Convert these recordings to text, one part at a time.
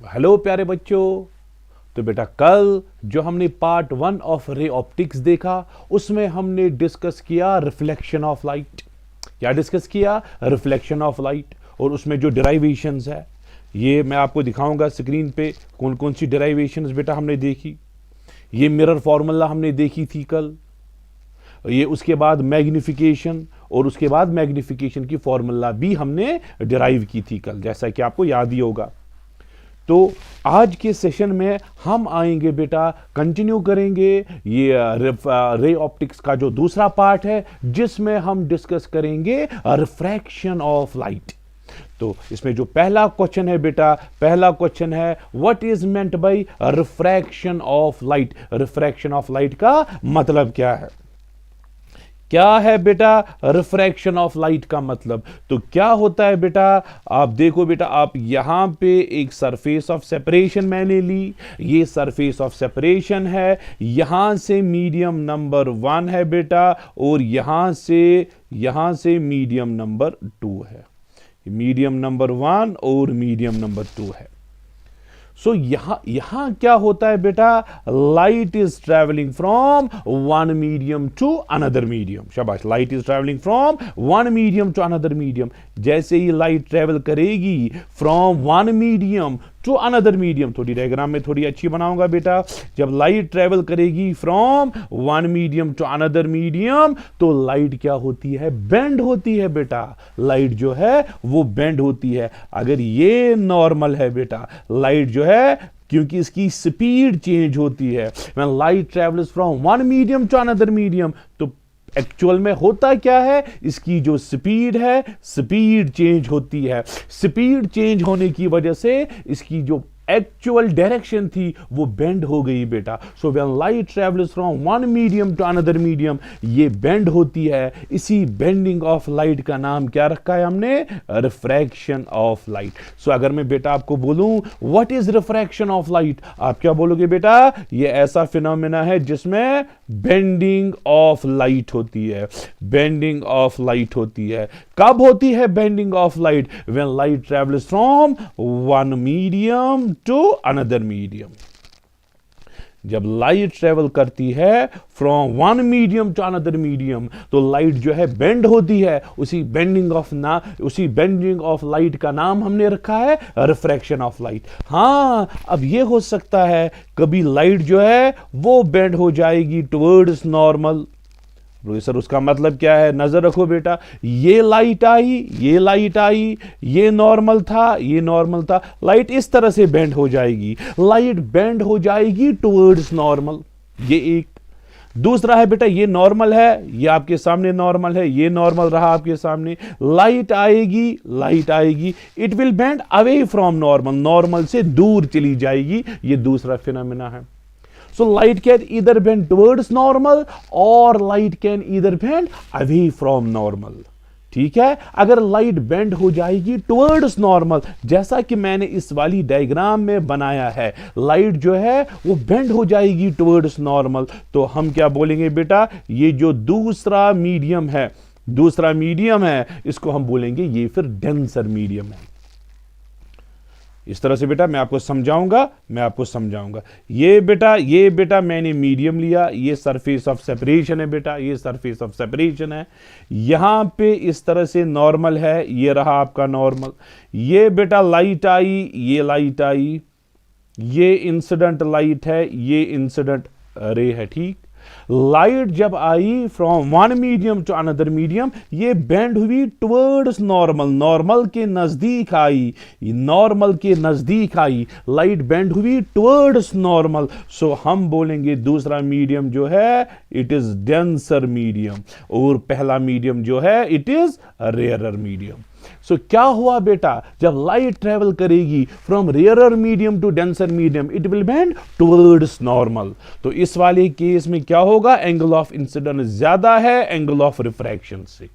Hello प्यारे बच्चों। तो बेटा कल जो हमने पार्ट 1 ऑफ रे ऑप्टिक्स देखा उसमें हमने डिस्कस किया रिफ्लेक्शन ऑफ लाइट। क्या डिस्कस किया? Reflection of light. और उसमें जो डिराइवेशंस है ये मैं आपको दिखाऊंगा स्क्रीन पे कौन कौन सी डिराइवेशंस बेटा हमने देखी। ये मिरर फॉर्मूला हमने देखी थी कल। ये उसके बाद मैग्निफिकेशन और उसके बाद मैग्निफिकेशन की फॉर्मूला भी हमने डिराइव की थी कल, जैसा कि आपको याद ही होगा। तो आज के सेशन में हम आएंगे बेटा, कंटिन्यू करेंगे ये रे ऑप्टिक्स का जो दूसरा पार्ट है जिसमें हम डिस्कस करेंगे रिफ्रैक्शन ऑफ लाइट। तो इसमें जो पहला क्वेश्चन है बेटा, पहला क्वेश्चन है what is meant by refraction of light. Refraction of light का मतलब क्या है? क्या है बेटा रिफ्रैक्शन ऑफ लाइट का मतलब? तो क्या होता है बेटा, आप देखो बेटा, आप यहां पे एक सरफेस ऑफ सेपरेशन मैंने ली। ये सरफेस ऑफ सेपरेशन है, यहां से मीडियम नंबर 1 है बेटा और यहां से मीडियम नंबर 2 है। मीडियम नंबर 1 और मीडियम नंबर 2 है। सो यहां क्या होता है बेटा, light is travelling from one medium to another medium. शाबाश, light is travelling from one medium to another medium. जैसे ही लाइट ट्रेवल करेगी from one medium to another medium, थोड़ी डायग्राम में थोड़ी अच्छी बनाऊंगा बेटा। जब लाइट ट्रेवल करेगी from one medium to another medium तो लाइट क्या होती है? बेंड होती है बेटा। लाइट जो है वो बेंड होती है। अगर ये नॉर्मल है बेटा, लाइट जो है, क्योंकि इसकी स्पीड चेंज होती है, when light travels from one medium to another medium, तो एक्चुअल में होता क्या है, इसकी जो स्पीड है, स्पीड चेंज होती है। स्पीड चेंज होने की वजह से इसकी जो एक्चुअल डायरेक्शन थी वो बेंड हो गई बेटा। So when light travels from one medium to another medium, ये बेंड होती है। इसी बेंडिंग ऑफ लाइट का नाम क्या रखा है हमने? Refraction of light. सो अगर मैं बेटा आपको बोलूं what is refraction of light, आप क्या बोलोगे बेटा? ये ऐसा फिनोमेना है जिसमें बेंडिंग ऑफ लाइट होती है। बेंडिंग ऑफ लाइट होती है। कब होती है bending of light? When light travels from one medium to another medium. जब लाइट ट्रेवल करती है from one medium to another medium तो लाइट जो है बेंड होती है। उसी बेंडिंग ऑफ लाइट का नाम हमने रखा है रिफ्रैक्शन ऑफ लाइट। हाँ, अब ये हो सकता है कभी लाइट जो है वो बेंड हो जाएगी टुवर्ड्स नॉर्मल। सर उसका मतलब क्या है? नजर रखो बेटा, ये लाइट आई, ये नॉर्मल था, लाइट इस तरह से बेंड हो जाएगी। लाइट बेंड हो जाएगी टुवर्ड्स नॉर्मल। ये एक। दूसरा है बेटा, ये नॉर्मल है, ये आपके सामने नॉर्मल है, ये नॉर्मल रहा आपके सामने। लाइट आएगी, it will bend away from normal, normal से दूर चली जाएगी। ये दूसरा फिनोमेना है। So light can either bend towards normal or light can either bend away from normal. ठीक है, अगर लाइट बेंड हो जाएगी टुवर्ड्स नॉर्मल, जैसा कि मैंने इस वाली डायग्राम में बनाया है, लाइट जो है वो बेंड हो जाएगी टुवर्ड्स नॉर्मल, तो हम क्या बोलेंगे बेटा? ये जो दूसरा मीडियम है इसको हम बोलेंगे ये फिर डेंसर मीडियम है। इस तरह से बेटा मैं आपको समझाऊंगा। ये बेटा मैंने मीडियम लिया, ये सरफेस ऑफ सेपरेशन है बेटा, ये सरफेस ऑफ सेपरेशन है। यहां पे इस तरह से नॉर्मल है, ये रहा आपका नॉर्मल। ये बेटा लाइट आई, ये इंसिडेंट लाइट है, ये इंसिडेंट रे है। ठीक, लाइट जब आई from one medium to another medium, ये बेंड हुई टुवर्ड्स नॉर्मल, नॉर्मल के नजदीक आई, लाइट बेंड हुई टुवर्ड्स नॉर्मल। सो हम बोलेंगे दूसरा मीडियम जो है इट इज डेंसर मीडियम और पहला मीडियम जो है इट इज रेयरर मीडियम। सो क्या हुआ बेटा, जब लाइट ट्रेवल करेगी from rarer medium to denser medium, it will bend towards normal. तो इस वाले केस में क्या होगा? एंगल ऑफ इंसिडेंस ज्यादा है एंगल ऑफ रिफ्रैक्शन से।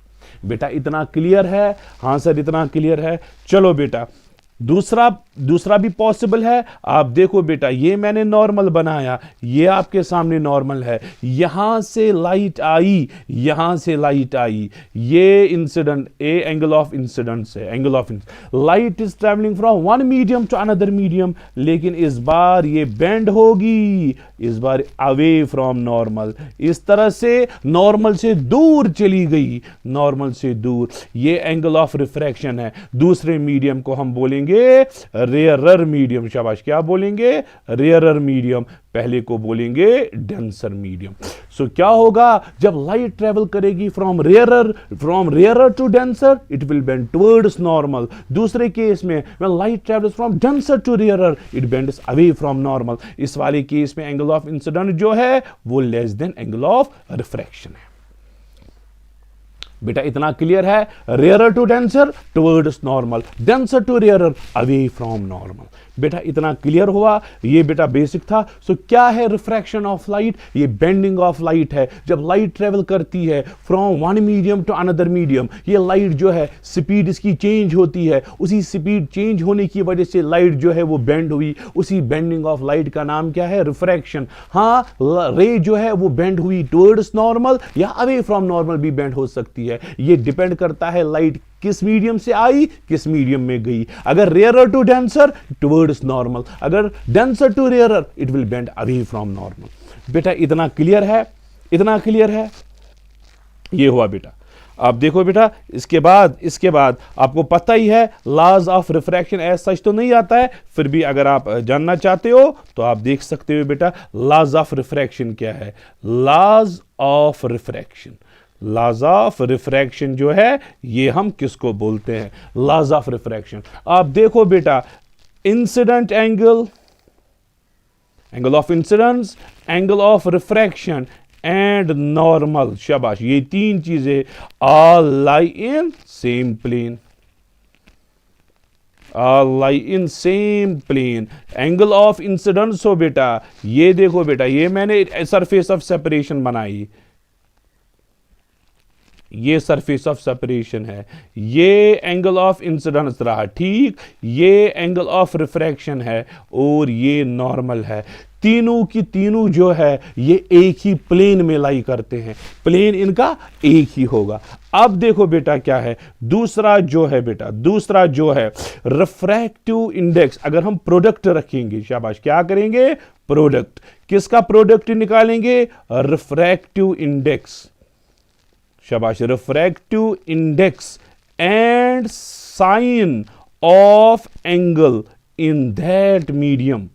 बेटा इतना क्लियर है? हाँ सर इतना क्लियर है। चलो बेटा दूसरा दूसरा भी पॉसिबल है। आप देखो बेटा, ये मैंने नॉर्मल बनाया, ये आपके सामने नॉर्मल है, यहां से लाइट आई, यहां से लाइट आई, ये incident, a angle of incidence है, angle of light is travelling from one medium to another medium, लेकिन इस बार ये बेंड होगी, इस बार अवे फ्रॉम नॉर्मल, इस तरह से नॉर्मल से दूर चली गई, नॉर्मल से दूर, ये एंगल ऑफ रिफ्रैक्शन है। दूसरे मीडियम को हम बोलेंगे रेयरर मीडियम, शाबाश, क्या बोलेंगे? Rarer medium. पहले को बोलेंगे डेंसर मीडियम। सो क्या होगा जब लाइट ट्रेवल करेगी from rarer to denser, it will bend towards normal. दूसरे केस में when light travels from denser to rarer, it bends away from normal. इस वाले केस में एंगल ऑफ इंसिडेंट जो है वो less than angle of refraction है। बेटा इतना क्लियर है? Rarer to denser towards normal, denser to rarer away from normal. बेटा इतना क्लियर हुआ? ये बेटा बेसिक था। सो क्या है रिफ्रैक्शन ऑफ लाइट? ये बेंडिंग ऑफ लाइट है। जब लाइट ट्रेवल करती है from one medium to another medium, ये लाइट जो है स्पीड इसकी चेंज होती है, उसी स्पीड चेंज होने की वजह से लाइट जो है वो बेंड हुई, उसी बेंडिंग ऑफ लाइट का नाम क्या है? रिफ्रैक्शन। हाँ, रे जो है वो बेंड हुई टुवर्ड्स नॉर्मल या अवे फ्रॉम नॉर्मल भी बेंड हो सकती है। ये डिपेंड करता है लाइट किस मीडियम से आई, किस मीडियम में गई। अगर rarer to denser towards normal, अगर denser to rarer it will bend away from normal. बेटा इतना क्लियर है? इतना क्लियर है? ये हुआ बेटा। आप देखो बेटा, इसके बाद आपको पता ही है laws of refraction as such तो नहीं आता है, फिर भी अगर आप जानना चाहते हो तो आप देख सकते हो बेटा लॉज ऑफ रिफ्रैक्शन क्या है। Laws of refraction, laws of refraction जो है ये हम किसको बोलते हैं? Laws of refraction. आप देखो बेटा, incident angle, angle of incidence, angle of refraction and normal, शाबाश, ये तीन चीजें all lie in same plane, all lie in same plane. Angle of incidence हो बेटा, ये देखो बेटा, ये मैंने सरफेस ऑफ सेपरेशन बनाई, ये सरफेस ऑफ सेपरेशन है, ये एंगल ऑफ इंसिडेंस रहा, ठीक, ये एंगल ऑफ रिफ्रैक्शन है और ये नॉर्मल है। तीनों की तीनों जो है ये एक ही प्लेन में लाई करते हैं, प्लेन इनका एक ही होगा। अब देखो बेटा क्या है दूसरा जो है बेटा, दूसरा जो है रिफ्रैक्टिव इंडेक्स। अगर हम प्रोडक्ट रखेंगे, शाबाश, क्या करेंगे? प्रोडक्ट। किसका प्रोडक्ट निकालेंगे? रिफ्रैक्टिव इंडेक्स, शाबाश, refractive index and sine of angle in that medium,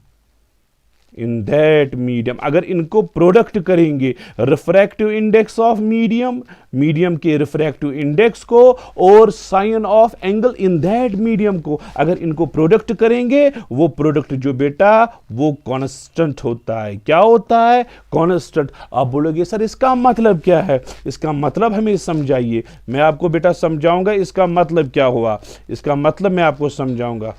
in that medium. अगर इनको प्रोडक्ट करेंगे, refractive index of medium, medium के रिफ्रैक्टिव इंडेक्स को और sine of angle in that medium को, अगर इनको प्रोडक्ट करेंगे, वो प्रोडक्ट जो बेटा वो कांस्टेंट होता है। क्या होता है? कांस्टेंट। आप बोलोगे सर इसका मतलब क्या है? इसका मतलब हमें समझाइए। मैं आपको बेटा समझाऊंगा इसका मतलब क्या हुआ, इसका मतलब मैं आपको समझाऊंगा।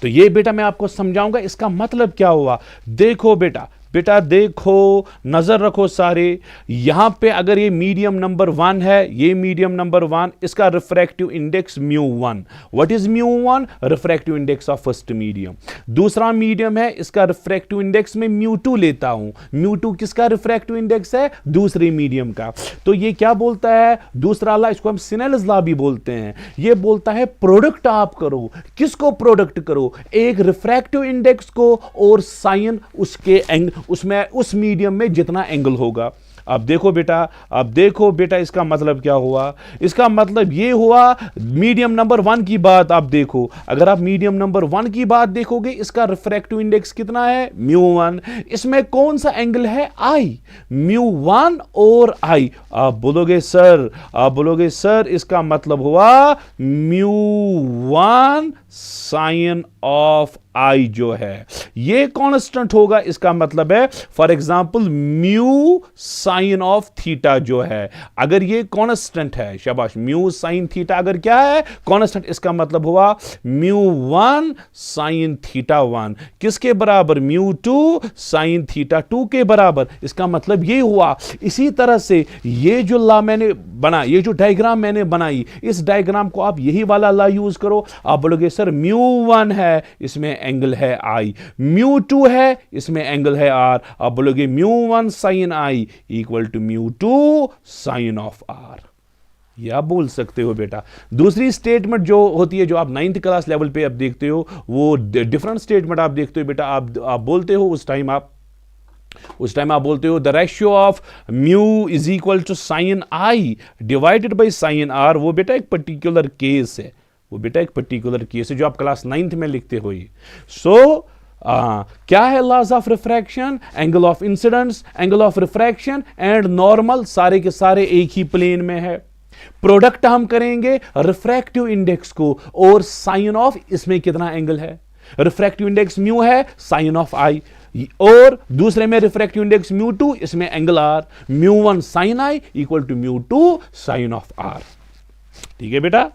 तो ये बेटा मैं आपको समझाऊंगा इसका मतलब क्या हुआ। देखो बेटा, बेटा देखो, नजर रखो सारे, यहां पे अगर ये मीडियम नंबर 1 है, ये मीडियम नंबर 1, इसका refractive index μ1। What is μ1? Refractive index of first medium. दूसरा मीडियम है, इसका रिफ्रैक्टिव इंडेक्स में μ2 लेता हूं। μ2 किसका रिफ्रैक्टिव इंडेक्स है? दूसरे मीडियम का। तो ये क्या बोलता है? दूसरा लॉ, इसको हम सिनेल्स लॉ भी बोलते हैं, ये बोलता है प्रोडक्ट आप करो। किसको प्रोडक्ट करो? एक रिफ्रैक्टिव इंडेक्स को और साइन उसके उसमें उस मीडियम में जितना एंगल होगा। अब देखो बेटा, अब देखो बेटा इसका मतलब क्या हुआ? इसका मतलब ये हुआ, मीडियम नंबर 1 की बात आप देखो, अगर आप मीडियम नंबर 1 की बात देखोगे, इसका रिफ्रैक्टिव इंडेक्स कितना है? μ1। इसमें कौन सा एंगल है? I, μ1 और I। आप बोलोगे सर इसका मतलब हुआ μ1 साइन ऑफ आई जो है ये कांस्टेंट होगा, इसका मतलब है for example mu sign of theta जो है, अगर ये कांस्टेंट है, शाबाश, म्यू साइन थीटा अगर क्या है कांस्टेंट, इसका मतलब हुआ म्यू 1 साइन थीटा 1 किसके बराबर, म्यू 2 साइन थीटा 2 के बराबर, इसका मतलब ये हुआ। इसी तरह से ये जो ला मैंने बना, ये जो डायग्राम मैंने बनाई, इस डायग्राम को आप यही वाला ला यूज करो। आप बोलोगे सर म्यू 1 है, इसमें एंगल है आई, म्यू 2 है, इसमें एंगल है आर, आप बोलोगे mu 1 sine I equal to mu 2 sine of R. ये आप बोल सकते हो बेटा। दूसरी स्टेटमेंट जो होती है, जो आप 9th क्लास लेवल पे आप देखते हो, वो डिफरेंट स्टेटमेंट आप देखते हो बेटा। आप बोलते हो उस टाइम आप बोलते हो the ratio of mu is equal to sine I divided by sine R. वो बेटा एक पर्टिकुलर केस है, जो आप क्लास 9th में लिखते हो। क्या है laws of refraction, angle of incidence, angle of refraction and normal, सारे के सारे एक ही प्लेन में है। प्रोडक्ट हम करेंगे रिफ्रैक्टिव इंडेक्स को और साइन ऑफ, इसमें कितना एंगल है, रिफ्रैक्टिव इंडेक्स म्यू है, साइन ऑफ आई, और दूसरे में रिफ्रैक्टिव इंडेक्स म्यू 2, इसमें angle r, mu 1 sine I equal to mu 2 sine of r. ठीक है बेटा,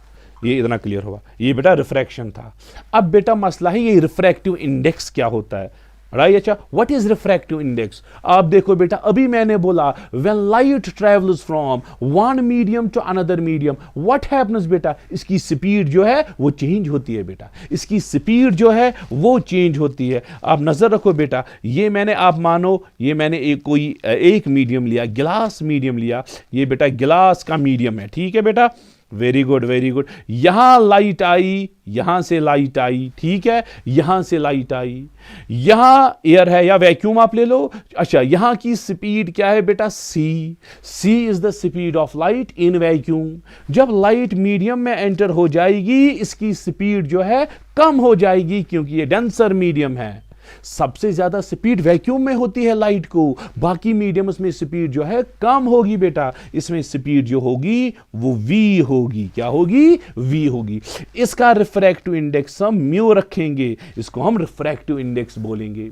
ये इतना क्लियर हुआ। ये बेटा रिफ्रैक्शन था। अब बेटा मसला है ये रिफ्रैक्टिव इंडेक्स क्या होता है, राइट? अच्छा, व्हाट इज रिफ्रैक्टिव इंडेक्स? आप देखो बेटा, अभी मैंने बोला when light travels from one medium to another medium, what happens बेटा, इसकी स्पीड जो है वो चेंज होती है बेटा, इसकी स्पीड जो है वो चेंज होती है। आप नजर रखो बेटा, ये मैंने, आप मानो ये मैंने एक मीडियम लिया, गिलास मीडियम लिया, ये बेटा गिलास का मीडियम है, ठीक है बेटा, वेरी गुड वेरी गुड। यहां लाइट आई, यहां से लाइट आई, ठीक है, यहां से लाइट आई, यहां एयर है या वैक्यूम आप ले लो। अच्छा, यहां की स्पीड क्या है बेटा, c is the speed of light in vacuum. जब लाइट मीडियम में एंटर हो जाएगी, इसकी स्पीड जो है कम हो जाएगी, क्योंकि ये डेंसर मीडियम है। सबसे ज्यादा स्पीड वैक्यूम में होती है लाइट को, बाकी मीडियम्स में स्पीड जो है कम होगी बेटा। इसमें स्पीड जो होगी वो v होगी, क्या होगी, v होगी। इसका रिफ्रैक्टिव इंडेक्स हम म्यू रखेंगे, इसको हम रिफ्रैक्टिव इंडेक्स बोलेंगे।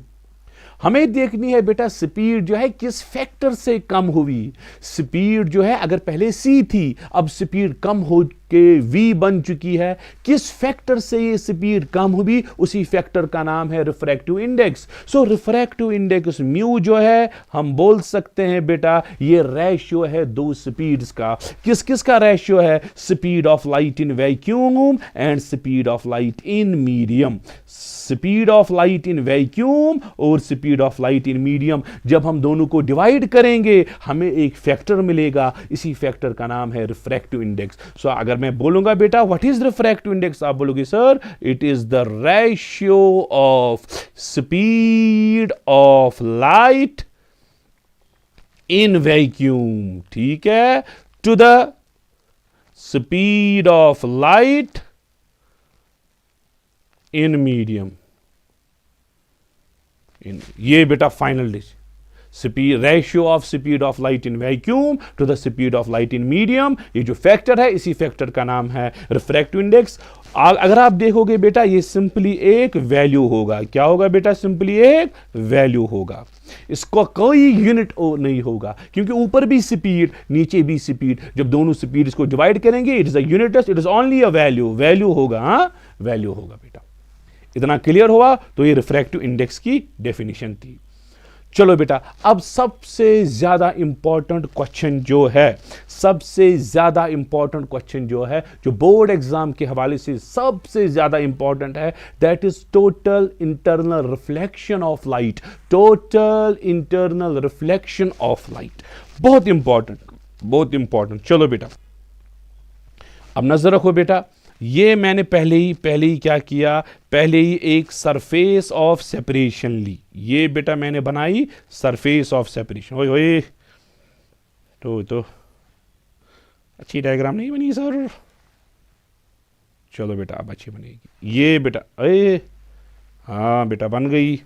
हमें देखनी है बेटा स्पीड जो है किस फैक्टर से कम हुई। स्पीड जो है अगर पहले c थी, अब स्पीड कम हो के v बन चुकी है, किस फैक्टर से ये स्पीड कम हुई, उसी फैक्टर का नाम है रिफ्रैक्टिव इंडेक्स। सो रिफ्रैक्टिव इंडेक्स म्यू जो है, हम बोल सकते हैं बेटा ये रेशियो है दो स्पीड्स का। किस किस का रेशियो है, speed of light in vacuum and speed of light in medium. Speed of light in vacuum और speed of light in medium, जब हम दोनों को डिवाइड करेंगे हमें एक फैक्टर मिलेगा, इसी फैक्टर का नाम है रिफ्रैक्टिव इंडेक्स। सो अगर मैं बोलूंगा बेटा व्हाट इज रिफ्रैक्टिव इंडेक्स, आप बोलोगे sir it is the ratio of speed of light in vacuum, ठीक है, to the speed of light in medium. ये बेटा final speed, ratio of speed of light in vacuum to the speed of light in medium, ये जो factor है इसी factor का नाम है रिफ्रैक्टिव इंडेक्स। अगर आप देखोगे बेटा ये सिंपली एक वैल्यू होगा, क्या होगा बेटा, सिंपली एक वैल्यू होगा, इसको कोई यूनिट नहीं होगा, क्योंकि ऊपर भी स्पीड नीचे भी स्पीड, जब दोनों स्पीड इसको डिवाइड करेंगे it is a unit, it is only a value होगा, हाँ वैल्यू होगा बेटा। इतना क्लियर हुआ? तो ये रिफ्रैक्टिव इंडेक्स की डेफिनेशन थी। चलो बेटा, अब सबसे ज्यादा इंपॉर्टेंट क्वेश्चन जो है, सबसे ज्यादा इंपॉर्टेंट क्वेश्चन जो है, जो बोर्ड एग्जाम के हवाले से सबसे ज्यादा इंपॉर्टेंट है, that is total internal reflection of light. Total internal reflection of light, बहुत इंपॉर्टेंट, बहुत इंपॉर्टेंट। चलो बेटा, अब नजर रखो बेटा, ये मैंने पहले ही क्या किया, पहले ही एक सरफेस ऑफ सेपरेशन ली। ये बेटा मैंने बनाई सरफेस ऑफ सेपरेशन। ओए ओए, तो अच्छी डायग्राम नहीं बनी सर। चलो बेटा अब अच्छी बनेगी। ये बेटा, अरे हाँ बेटा बन गई।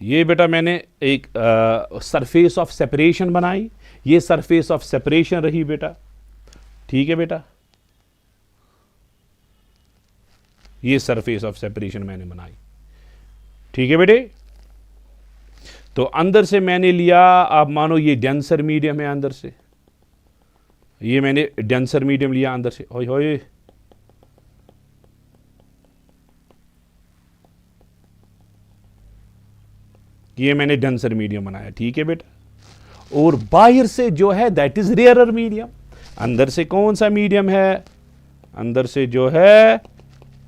ये बेटा मैंने एक सरफेस ऑफ सेपरेशन बनाई, ये सरफेस ऑफ सेपरेशन रही बेटा, ठीक है बेटा। ये सरफेस ऑफ सेपरेशन मैंने बनाई। ठीक है बेटे, तो अंदर से मैंने लिया, आप मानो ये डेंसर मीडियम है, अंदर से ये मैंने डेंसर मीडियम लिया अंदर से, होय होय, ये मैंने डेंसर मीडियम बनाया। ठीक है बेटा, और बाहर से जो है दैट इज रेयरर मीडियम। अंदर से कौन सा मीडियम है? अंदर से जो है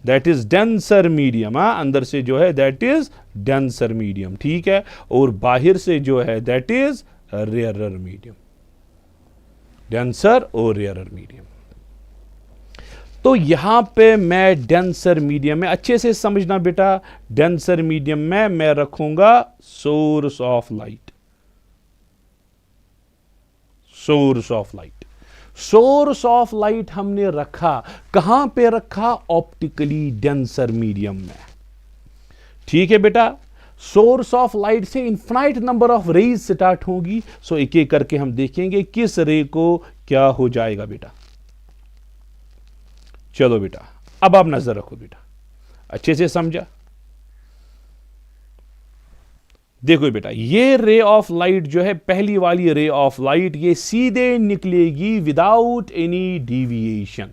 दैट इज डेंसर मीडियम। अंदर से जो है दैट इज डेंसर मीडियम। ठीक है, और बाहर से जो है that is rarer medium. Denser और रेयरर मीडियम। तो यहां पे मैं डेंसर मीडियम में, अच्छे से समझना बेटा, डेंसर मीडियम में मैं रखूंगा source of light. Source of light, source of light हमने रखा कहां पे रखा? ऑप्टिकली डेंसर मीडियम में। ठीक है बेटा, सोर्स ऑफ लाइट से infinite number of rays start होगी। सो एक एक करके हम देखेंगे किस रे को क्या हो जाएगा बेटा। चलो बेटा, अब आप नजर रखो बेटा, अच्छे से समझा। देखो बेटा, ये रे ऑफ लाइट जो है, पहली वाली रे ऑफ लाइट, ये सीधे निकलेगी विदाउट एनी डिविएशन।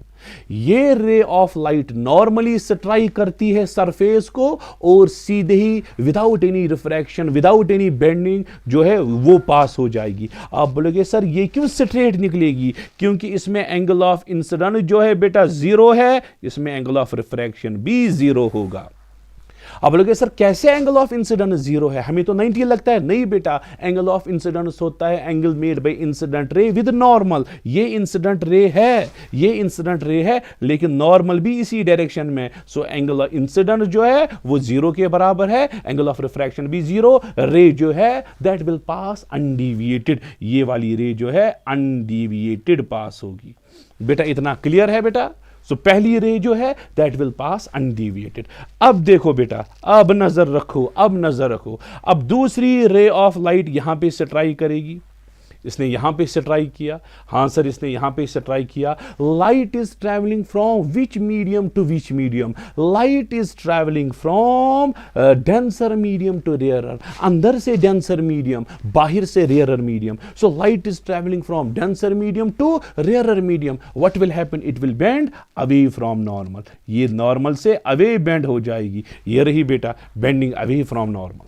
ये ray of light normally strike करती है सरफेस को और सीधे ही without any refraction, without any bending जो है वो पास हो जाएगी। आप बोलोगे सर ये क्यों स्ट्रेट निकलेगी? क्योंकि इसमें एंगल ऑफ इंसिडेंट जो है बेटा जीरो है, इसमें एंगल ऑफ रिफ्रैक्शन भी जीरो होगा। अब बोलोगे सर कैसे एंगल ऑफ इंसिडेंट जीरो है, हमें तो 90 लगता है। नहीं बेटा, एंगल ऑफ इंसिडेंट होता है angle made by incident ray with normal. ये इंसिडेंट रे है, ये इंसिडेंट रे है, लेकिन नॉर्मल भी इसी डायरेक्शन में। सो एंगल ऑफ इंसिडेंट जो है वो जीरो के बराबर है, एंगल ऑफ रिफ्रैक्शन भी जीरो। रे जो है दैट विल पास अनडिविएटेड, ये वाली रे जो है अनडिविएटेड पास होगी। बेटा इतना क्लियर है बेटा? सो पहली रे जो है दैट विल पास अनडिविएटेड। अब देखो बेटा, अब नजर रखो, अब नजर रखो, अब दूसरी रे ऑफ लाइट यहां पे स्ट्राइक करेगी। इसने यहां पे स्ट्राइक किया, हाँ सर इसने यहां पे स्ट्राइक किया। Light is travelling from which medium to which medium? Light is travelling from denser medium to rarer. अंदर से डेंसर मीडियम, बाहर से rarer medium. So light is travelling from denser medium to rarer medium. What will happen? It will bend away from normal. ये normal से away bend हो जाएगी। ये रही बेटा बेंडिंग अवे फ्रॉम नॉर्मल।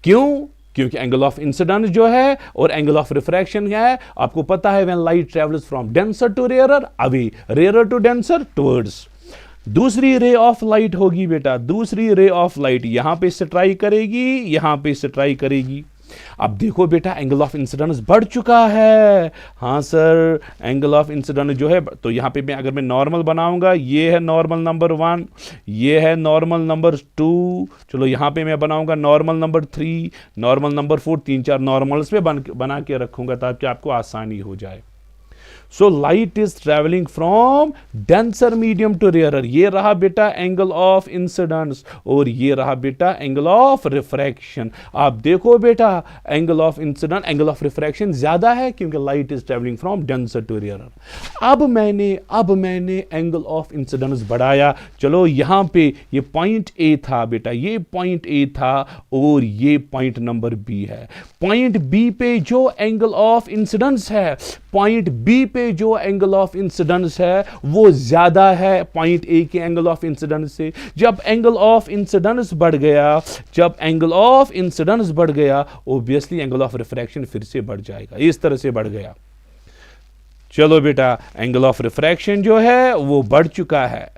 क्यों? क्योंकि एंगल ऑफ इंसिडेंस जो है और एंगल ऑफ रिफ्रैक्शन है, आपको पता है when light travels from denser to rarer, away, rarer to denser, towards. दूसरी रे ऑफ लाइट होगी बेटा, दूसरी रे ऑफ लाइट यहां पे स्ट्राइक करेगी, यहां पे स्ट्राइक करेगी। अब देखो बेटा एंगल ऑफ इंसिडेंस बढ़ चुका है। हाँ सर एंगल ऑफ इंसिडेंस जो है, तो यहां पे मैं अगर मैं नॉर्मल बनाऊंगा, ये है नॉर्मल नंबर 1, ये है नॉर्मल नंबर 2, चलो यहां पे मैं बनाऊंगा normal number 3, normal number 4, 3-4 normals पे बना के रखूंगा ताकि आपको आसानी हो जाए। So light is travelling from denser medium to rarer. ये रहा बेटा एंगल ऑफ इंसिडेंस और ये रहा बेटा एंगल ऑफ रिफ्रैक्शन। आप देखो बेटा angle of incidence, angle of refraction ज्यादा है क्योंकि light is travelling from denser to rarer. अब मैंने एंगल ऑफ इंसिडेंस बढ़ाया। चलो यहां पे ये पॉइंट ए था बेटा, ये पॉइंट ए था और ये पॉइंट नंबर बी है। पॉइंट बी पे जो एंगल ऑफ इंसिडेंस है, पॉइंट बी पे जो एंगल ऑफ इंसिडेंस है वो ज्यादा है पॉइंट ए के एंगल ऑफ इंसिडेंस से। जब एंगल ऑफ इंसिडेंस बढ़ गया, जब एंगल ऑफ इंसिडेंस बढ़ गया, ऑब्वियसली एंगल ऑफ रिफ्रैक्शन फिर से बढ़ जाएगा, इस तरह से बढ़ गया। चलो बेटा एंगल ऑफ रिफ्रैक्शन जो है वो बढ़ चुका है।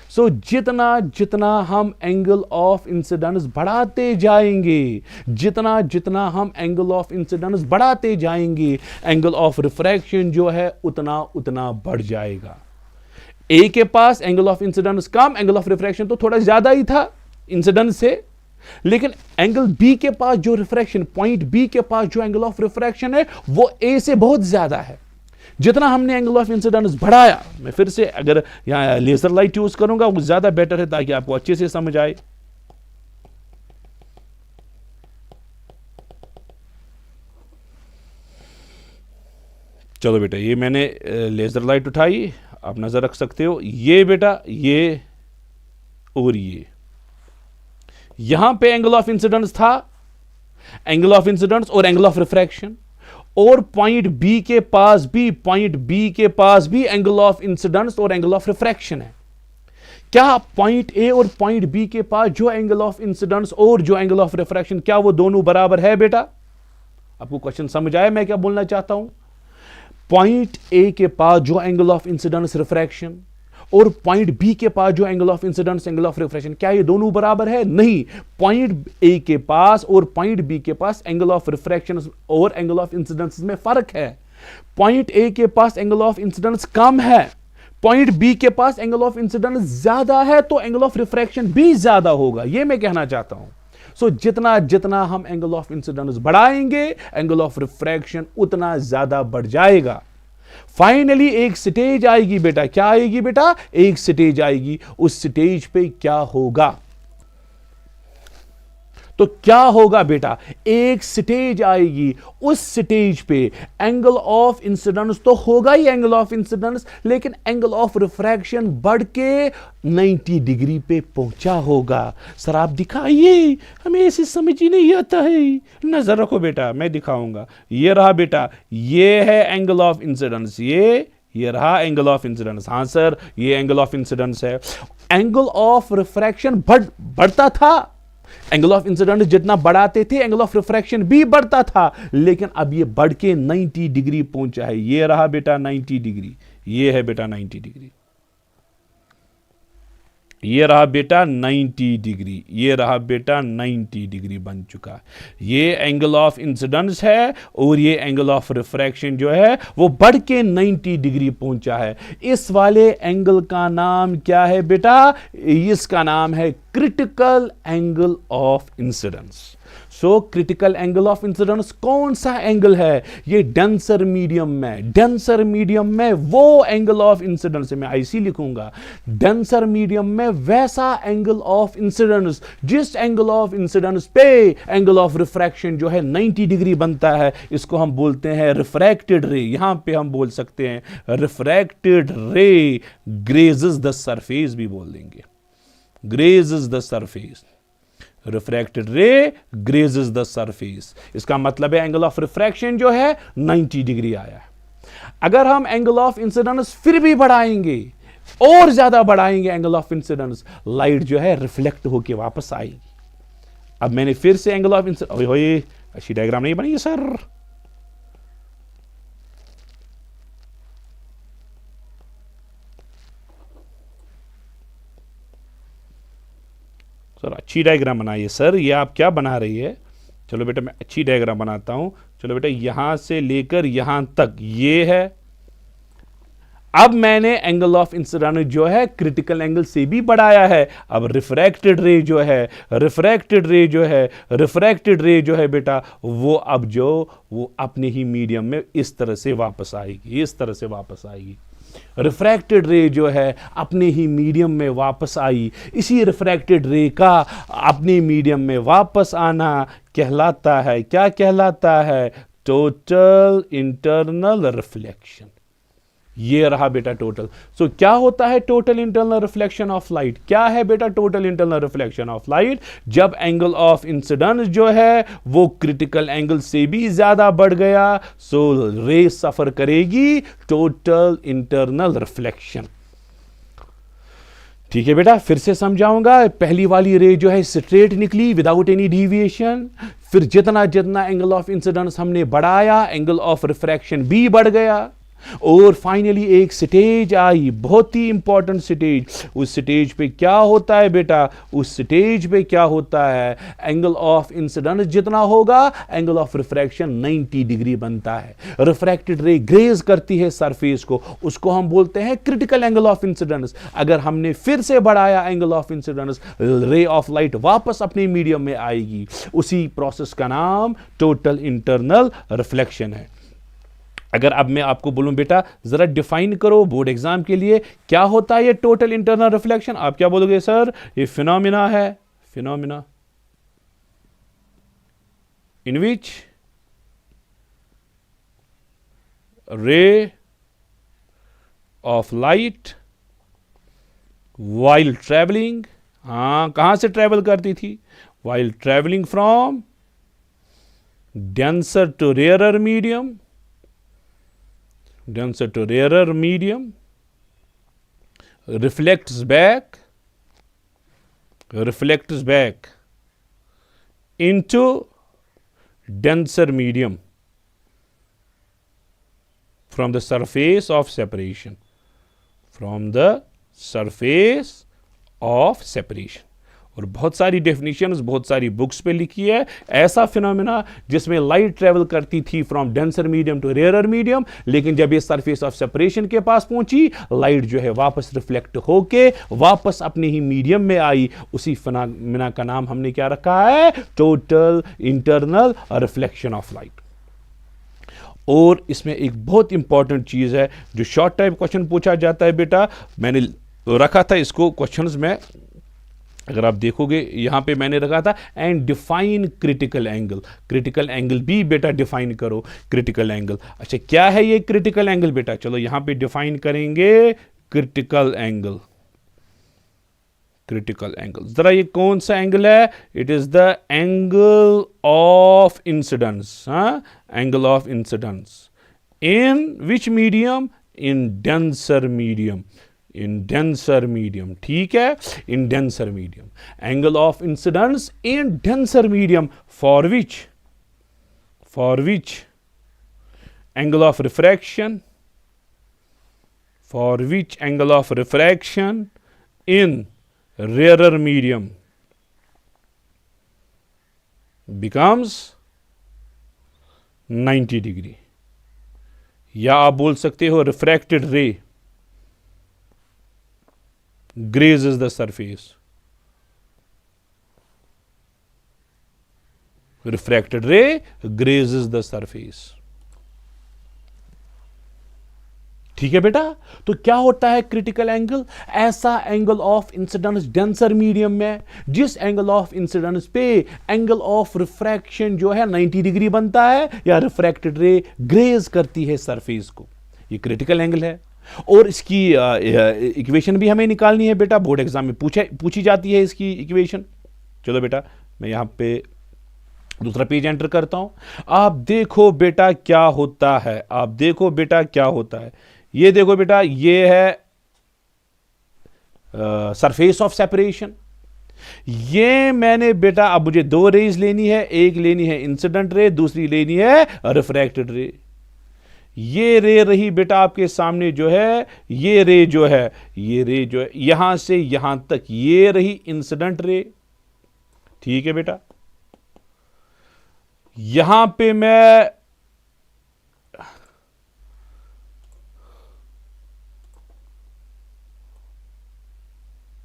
सो जितना जितना हम एंगल ऑफ इंसिडेंस बढ़ाते जाएंगे, जितना जितना हम एंगल ऑफ इंसिडेंस बढ़ाते जाएंगे, एंगल ऑफ रिफ्रैक्शन जो है उतना उतना बढ़ जाएगा। ए के पास एंगल ऑफ इंसिडेंस कम, एंगल ऑफ रिफ्रैक्शन तो थोड़ा ज्यादा ही था इंसिडेंस से, लेकिन एंगल बी के पास जो रिफ्रैक्शन, पॉइंट बी के पास जो एंगल ऑफ रिफ्रैक्शन है वो ए से बहुत ज्यादा है। जितना हमने एंगल ऑफ इंसिडेंस बढ़ाया, मैं फिर से अगर यहां लेजर लाइट यूज करूंगा वो ज्यादा बेटर है ताकि आपको अच्छे से समझ आए। चलो बेटा ये मैंने लेजर लाइट उठाई, आप नजर रख सकते हो, ये बेटा ये और ये, यहां पे एंगल ऑफ इंसिडेंस था, एंगल ऑफ इंसिडेंस और एंगल ऑफ रिफ्रैक्शन, और पॉइंट बी के पास भी, पॉइंट बी के पास भी एंगल ऑफ इंसिडेंस और एंगल ऑफ रिफ्रैक्शन है। क्या पॉइंट ए और पॉइंट बी के पास जो एंगल ऑफ इंसिडेंस और जो एंगल ऑफ रिफ्रैक्शन, क्या वो दोनों बराबर है बेटा? आपको क्वेश्चन समझ आया मैं क्या बोलना चाहता हूं? पॉइंट ए के पास जो एंगल ऑफ इंसिडेंस रिफ्रैक्शन और पॉइंट बी के पास जो angle of incidence angle of refraction, क्या ये दोनों बराबर है? नहीं, पॉइंट ए के पास और पॉइंट बी के पास एंगल ऑफ रिफ्रैक्शन और एंगल ऑफ इंसिडेंस में फर्क है। पॉइंट ए के पास एंगल ऑफ इंसिडेंस कम है, पॉइंट बी के पास एंगल ऑफ इंसिडेंस ज्यादा है, तो एंगल ऑफ रिफ्रैक्शन भी ज्यादा होगा, यह मैं कहना चाहता हूं। सो जितना जितना हम एंगल ऑफ इंसिडेंस बढ़ाएंगे, एंगल ऑफ रिफ्रैक्शन उतना ज्यादा बढ़ जाएगा। फाइनली एक स्टेज आएगी बेटा, क्या आएगी बेटा? एक स्टेज आएगी, उस स्टेज पे क्या होगा? तो क्या होगा बेटा? एक स्टेज आएगी, उस स्टेज पे एंगल ऑफ इंसिडेंस तो होगा ही एंगल ऑफ इंसिडेंस, लेकिन एंगल ऑफ रिफ्रैक्शन बढ़ के 90 डिग्री पे पहुंचा होगा। सर आप दिखाइए, हमें ऐसे समझ ही नहीं आता है। नजर रखो बेटा, मैं दिखाऊंगा। ये रहा बेटा, ये है एंगल ऑफ इंसिडेंस, ये रहा एंगल ऑफ इंसिडेंस। हां सर, ये एंगल ऑफ इंसिडेंस है। एंगल ऑफ रिफ्रैक्शन बढ़ता था, एंगल ऑफ इंसिडेंस जितना बढ़ाते थे एंगल ऑफ रिफ्रैक्शन भी बढ़ता था, लेकिन अब ये बढ़ के 90 डिग्री पहुंचा है। ये रहा बेटा 90 डिग्री, ये है बेटा 90 डिग्री, ये रहा बेटा 90 डिग्री, ये रहा बेटा 90 डिग्री बन चुका। ये एंगल ऑफ इंसिडेंस है और ये एंगल ऑफ रिफ्रैक्शन जो है वो बढ़ के 90 डिग्री पहुंचा है। इस वाले एंगल का नाम क्या है बेटा? इसका नाम है critical angle of incidence. So critical angle of incidence कौन सा एंगल है? ये डेंसर मीडियम में, डेंसर मीडियम में वो एंगल ऑफ इंसिडेंस, मैं आईसी लिखूंगा, डेंसर मीडियम में वैसा एंगल ऑफ इंसिडेंस, जिस एंगल ऑफ इंसिडेंस पे एंगल ऑफ रिफ्रैक्शन जो है 90 डिग्री बनता है, इसको हम बोलते हैं रिफ्रैक्टेड रे। यहां पे हम बोल सकते हैं रिफ्रैक्टेड रे ग्रेजेस द सरफेस भी बोल देंगे, ग्रेजेस द सरफेस, रिफ्रैक्टेड रे ग्रेजेस द सरफेस। इसका मतलब है एंगल ऑफ रिफ्रैक्शन जो है 90 डिग्री आया है। अगर हम एंगल ऑफ इंसिडेंस फिर भी बढ़ाएंगे और ज्यादा बढ़ाएंगे एंगल ऑफ इंसिडेंस, लाइट जो है रिफ्लेक्ट होके वापस आएगी। अब मैंने फिर से एंगल ऑफ इंसिडेंस, अच्छी डायग्राम नहीं बनी सर, सर अच्छी डायग्राम बनाइए सर, ये आप क्या बना रही है? चलो बेटा मैं अच्छी डायग्राम बनाता हूं। चलो बेटा यहां से लेकर यहां तक ये है। अब मैंने एंगल ऑफ इंसिडेंस जो है क्रिटिकल एंगल से भी बढ़ाया है। अब रिफ्रैक्टेड रे जो है, रिफ्रैक्टेड रे जो है, रिफ्रैक्टेड रे जो है बेटा, वो अब जो वो अपने ही मीडियम में इस तरह से वापस आएगी, इस तरह से वापस आएगी। रिफ्रैक्टेड रे जो है अपने ही मीडियम में वापस आई। इसी रिफ्रैक्टेड रे का अपने मीडियम में वापस आना कहलाता है, क्या कहलाता है? Total internal reflection. ये रहा बेटा टोटल। सो क्या होता है total internal reflection of light? क्या है बेटा total internal reflection of light? जब एंगल ऑफ इंसिडेंस जो है वो क्रिटिकल एंगल से भी ज्यादा बढ़ गया, सो रे सफर करेगी टोटल इंटरनल रिफ्लेक्शन। ठीक है बेटा, फिर से समझाऊंगा। पहली वाली रे जो है स्ट्रेट निकली विदाउट एनी डिविएशन, फिर जितना जितना एंगल ऑफ इंसिडेंस हमने बढ़ाया एंगल ऑफ रिफ्रैक्शन भी बढ़ गया, और फाइनली एक स्टेज आई, बहुत ही इंपॉर्टेंट स्टेज। उस स्टेज पे क्या होता है बेटा? उस स्टेज पे क्या होता है? एंगल ऑफ इंसिडेंस जितना होगा एंगल ऑफ रिफ्रैक्शन 90 डिग्री बनता है। रिफ्रैक्टेड रे ग्रेज करती है सरफेस को, उसको हम बोलते हैं क्रिटिकल एंगल ऑफ इंसिडेंस। अगर हमने फिर से बढ़ाया angle of incidence, ray of light वापस अपने मीडियम में आएगी। उसी प्रोसेस का नाम टोटल इंटरनल रिफ्लेक्शन है। अगर अब मैं आपको बोलूं बेटा जरा डिफाइन करो बोर्ड एग्जाम के लिए, क्या होता है ये टोटल इंटरनल रिफ्लेक्शन? आप क्या बोलोगे सर? ये फिनोमिना है, phenomena in which ray of light while travelling, हाँ कहां से ट्रेवल करती थी, while travelling from denser to rarer medium, denser to rarer medium, reflects back into denser medium from the surface of separation, from the surface of separation. और बहुत सारी definitions बहुत सारी बुक्स पे लिखी है, ऐसा फिनोमेना जिसमें लाइट ट्रेवल करती थी from denser medium to rare medium, लेकिन जब ये सरफेस ऑफ सेपरेशन के पास पहुंची, लाइट जो है वापस रिफ्लेक्ट होके वापस अपने ही मीडियम में आई। उसी फिनोमेना का नाम हमने क्या रखा है, total internal reflection of light. और इसमें एक बहुत इंपॉर्टेंट चीज है जो शॉर्ट टाइप क्वेश्चन पूछा जाता है बेटा, मैंने रखा था इसको क्वेश्चंस में, अगर आप देखोगे यहां पे मैंने रखा था and define critical angle, critical angle भी बेटा डिफाइन करो, क्रिटिकल एंगल। अच्छा क्या है ये क्रिटिकल एंगल बेटा, चलो यहां पे डिफाइन करेंगे क्रिटिकल एंगल। क्रिटिकल एंगल जरा ये कौन सा एंगल है, it is the angle of incidence, angle of incidence in which medium, in denser medium, in denser medium, ठीक है, in denser medium, angle of incidence in denser medium for which angle of refraction, for which angle of refraction in rarer medium becomes 90 degree, या आप बोल सकते हो refracted रे grazes the surface, refracted ray grazes the surface, ठीक है बेटा। तो क्या होता है क्रिटिकल एंगल, ऐसा angle of incidence denser medium में जिस एंगल ऑफ इंसिडेंस पे एंगल ऑफ रिफ्रैक्शन जो है 90 डिग्री बनता है, या रिफ्रैक्टेड रे ग्रेज करती है सरफेस को, ये क्रिटिकल एंगल है। और इसकी इक्वेशन भी हमें निकालनी है बेटा, बोर्ड एग्जाम में पूछी जाती है इसकी इक्वेशन। चलो बेटा मैं यहां पे दूसरा पेज एंटर करता हूं, आप देखो बेटा क्या होता है, आप देखो बेटा क्या होता है, ये देखो बेटा ये है सरफेस ऑफ सेपरेशन, ये मैंने बेटा अब मुझे दो रेज लेनी है, एक लेनी है इंसिडेंट रे, दूसरी लेनी है रिफ्रैक्टेड रे। ये रे रही बेटा आपके सामने जो है, ये रे जो है, ये रे जो है यहां से यहां तक, ये रही इंसिडेंट रे, ठीक है बेटा। यहां पे मैं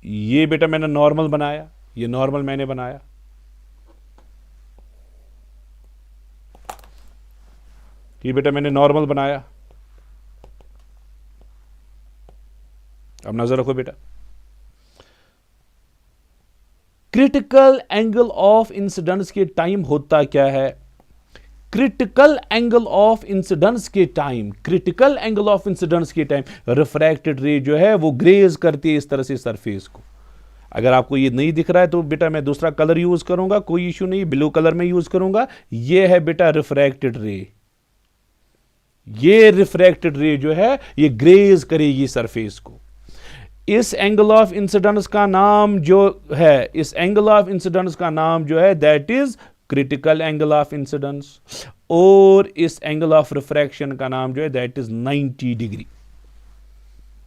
ये बेटा मैंने नॉर्मल बनाया, ये नॉर्मल मैंने बनाया, ये बेटा मैंने नॉर्मल बनाया। अब नजर रखो बेटा, क्रिटिकल एंगल ऑफ इंसिडेंस के टाइम होता क्या है, क्रिटिकल एंगल ऑफ इंसिडेंस के time, critical angle of incidence के टाइम रिफ्रैक्टेड रे जो है वो ग्रेज करती है इस तरह से सरफेस को। अगर आपको ये नहीं दिख रहा है तो बेटा मैं दूसरा कलर यूज करूंगा, कोई इशू नहीं, ब्लू कलर में यूज करूंगा। ये है बेटा रिफ्रैक्टेड रे, ये रिफ्रैक्टेड रे जो है ये ग्रेज करेगी सरफेस को। इस एंगल ऑफ इंसिडेंस का नाम जो है, इस एंगल ऑफ इंसिडेंस का नाम जो है that is critical angle of incidence, और इस एंगल ऑफ रिफ्रैक्शन का नाम जो है दैट इज 90 डिग्री।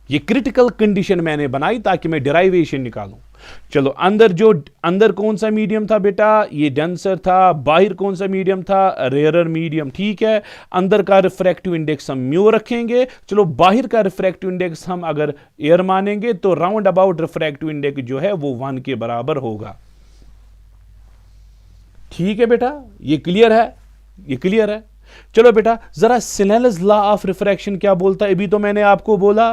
ये क्रिटिकल कंडीशन मैंने बनाई ताकि मैं डेराइवेशन निकालूं। चलो अंदर कौन सा मीडियम था बेटा, ये डेंसर था, बाहर कौन सा मीडियम था, रेयरर मीडियम, ठीक है। अंदर का रिफ्रैक्टिव इंडेक्स हम म्यू रखेंगे, चलो बाहर का रिफ्रैक्टिव इंडेक्स हम अगर एयर मानेंगे तो राउंड अबाउट रिफ्रैक्टिव इंडेक्स जो है वो 1 के बराबर होगा, ठीक है बेटा। ये क्लियर है, ये क्लियर है। चलो बेटा जरा स्नेल्स लॉ ऑफ रिफ्रैक्शन क्या बोलता है, अभी तो मैंने आपको बोला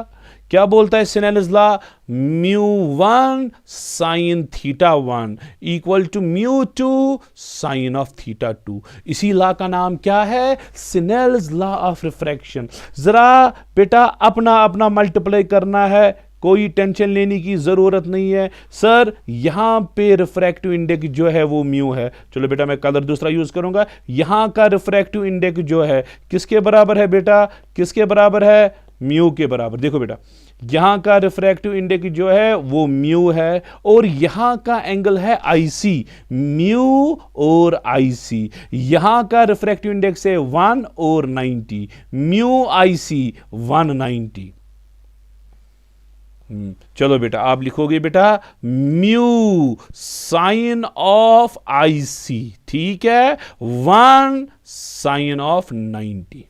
क्या बोलता है Snell's law? μ1 sine theta 1 equal to μ2 sine of theta 2। इसी लॉ का नाम क्या है? Snell's law of refraction. जरा बेटा अपना अपना मल्टीप्लाई करना है, कोई टेंशन लेने की जरूरत नहीं है। सर यहां पे रिफ्रैक्टिव इंडेक्स जो है वो म्यू है। चलो बेटा मैं कलर दूसरा यूज करूंगा। यहां का रिफ्रैक्टिव इंडेक्स जो है किसके बराबर है बेटा? किसके बराबर है? म्यू के बराबर। देखो बेटा यहां का रिफ्रैक्टिव इंडेक्स जो है वो म्यू है और यहां का एंगल है आईसी, म्यू और आईसी। यहां का रिफ्रैक्टिव इंडेक्स है 1 और 90, म्यू आईसी 190। चलो बेटा आप लिखोगे बेटा म्यू साइन ऑफ आईसी, ठीक है, 1 sine of 90।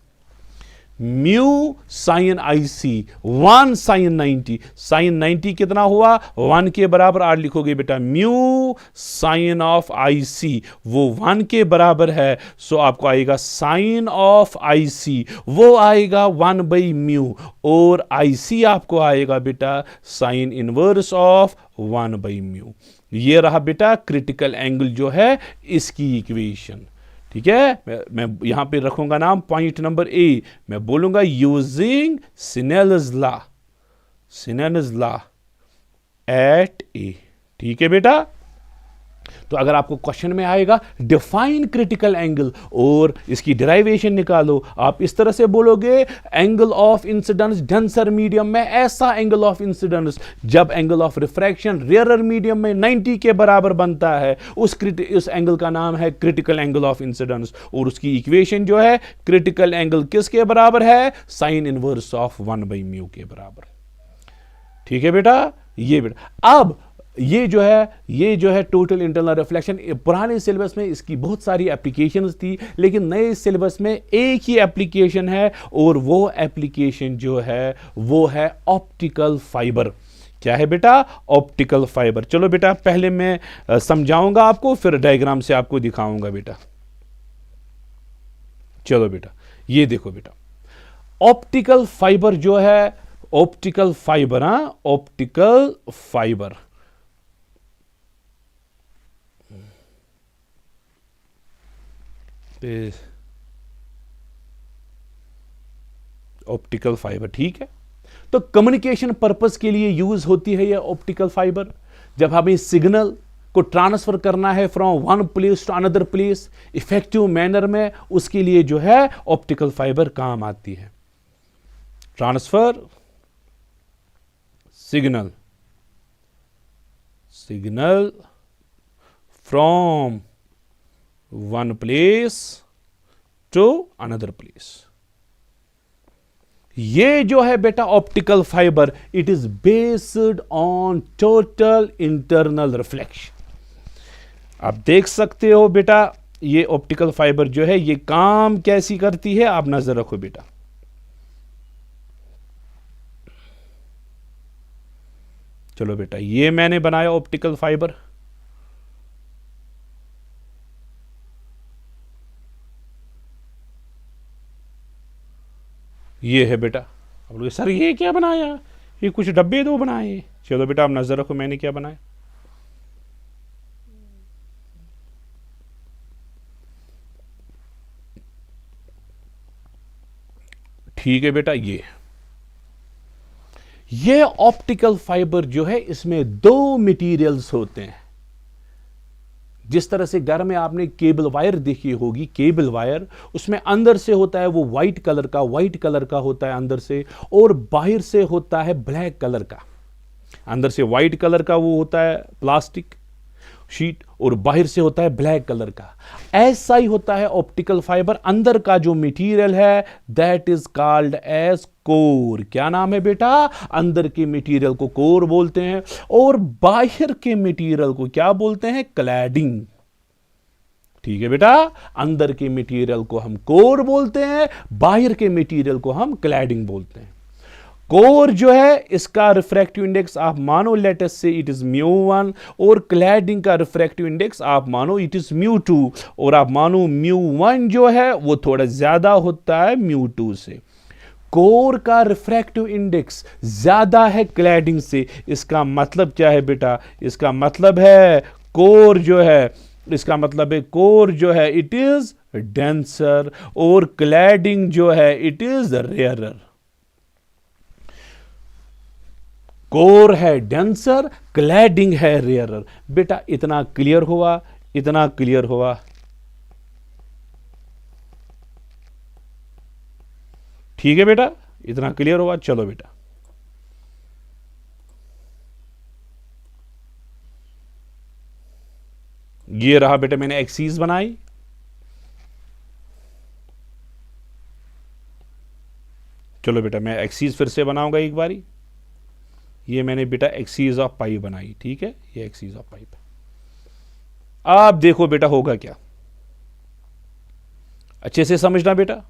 Mu sine i c 1 sine 90, sine 90 कितना हुआ? 1 के बराबर। आर लिखोगे बेटा म्यू साइन ऑफ आईसी वो 1 के बराबर है, सो आपको आएगा साइन ऑफ आईसी वो आएगा 1 बाई म्यू और आईसी आपको आएगा बेटा sine inverse of 1 by mu. ये रहा बेटा क्रिटिकल एंगल जो है इसकी इक्वेशन, ठीक है। मैं यहां पे रखूंगा नाम पॉइंट नंबर ए, मैं बोलूंगा यूजिंग सिनेलस लॉ, सिनेलस लॉ एट ए, ठीक है बेटा। तो अगर आपको क्वेश्चन में आएगा डिफाइन क्रिटिकल एंगल और इसकी डेरिवेशन निकालो, आप इस तरह से बोलोगे angle of incidence denser medium में ऐसा एंगल ऑफ इंसिडेंस जब angle of refraction rarer medium में 90 के बराबर बनता है, उस एंगल का नाम है क्रिटिकल एंगल ऑफ इंसिडेंस और उसकी इक्वेशन जो है क्रिटिकल एंगल किसके बराबर है? Sine inverse of 1 by mu के बराबर, ठीक है बेटा। ये बेटा अब ये जो है टोटल इंटरनल रिफ्लेक्शन, पुराने सिलेबस में इसकी बहुत सारी एप्लीकेशंस थी, लेकिन नए सिलेबस में एक ही एप्लीकेशन है और वो एप्लीकेशन जो है वो है ऑप्टिकल फाइबर। क्या है बेटा? Optical fibre. चलो बेटा पहले मैं समझाऊंगा आपको, फिर डायग्राम से आपको दिखाऊंगा बेटा। चलो बेटा ये देखो बेटा ऑप्टिकल फाइबर जो है, optical fibre, optical fibre optical fibre, ठीक है। तो कम्युनिकेशन पर्पस के लिए यूज होती है ये ऑप्टिकल फाइबर। जब हमें सिग्नल को ट्रांसफर करना है from one place to another place effective manner में, उसके लिए जो है ऑप्टिकल फाइबर काम आती है। Transfer signal from one place to another place. ये जो है बेटा optical fibre, it is based on total internal reflection. आप देख सकते हो बेटा ये ऑप्टिकल फाइबर जो है ये काम कैसी करती है, आप नजर रखो बेटा। चलो बेटा ये मैंने बनाया ऑप्टिकल फाइबर, ये है बेटा। अब लोग सर ये क्या बनाया, ये कुछ डब्बे दो बनाए। चलो बेटा आप नजर रखो मैंने क्या बनाया। ठीक है बेटा ये ऑप्टिकल फाइबर जो है इसमें दो मटेरियल्स होते हैं। जिस तरह से घर में आपने केबल वायर देखी होगी, केबल वायर उसमें अंदर से होता है वो व्हाइट कलर का होता है अंदर से, और बाहर से होता है ब्लैक कलर का। अंदर से व्हाइट कलर का वो होता है प्लास्टिक शीट और बाहर से होता है ब्लैक कलर का। ऐसा ही होता है ऑप्टिकल फाइबर। अंदर का जो मटेरियल है that is called as core. क्या नाम है बेटा? अंदर के मटेरियल को कोर बोलते हैं और बाहर के मटेरियल को क्या बोलते हैं? क्लैडिंग। ठीक है बेटा, अंदर के मटेरियल को हम कोर बोलते हैं, बाहर के मटेरियल को हम क्लैडिंग बोलते हैं। कोर जो है इसका रिफ्रैक्टिव इंडेक्स आप मानो लेटेस्ट से इट इज μ1 और क्लैडिंग का रिफ्रैक्टिव इंडेक्स आप मानो इट इज μ2 और आप मानो μ1 जो है वो थोड़ा ज्यादा होता है μ2 से। कोर का रिफ्रैक्टिव इंडेक्स ज्यादा है क्लैडिंग से। इसका मतलब क्या है बेटा? इसका मतलब है कोर जो है, इसका मतलब है कोर जो है इट इज डेंसर और क्लैडिंग जो है इट इज रेयरर। कोर है डेंसर, क्लैडिंग है रेयरर। बेटा इतना क्लियर हुआ, इतना क्लियर हुआ। ठीक है बेटा, इतना क्लियर हुआ। चलो बेटा, ये रहा बेटा, मैंने एक्सीस बनाई। चलो बेटा, मैं एक्सीस फिर से बनाऊंगा एक बारी। ये मैंने बेटा एक्सीस ऑफ पाइप बनाई। ठीक है, ये एक्सीस ऑफ पाइप। आप देखो बेटा होगा क्या, अच्छे से समझना बेटा।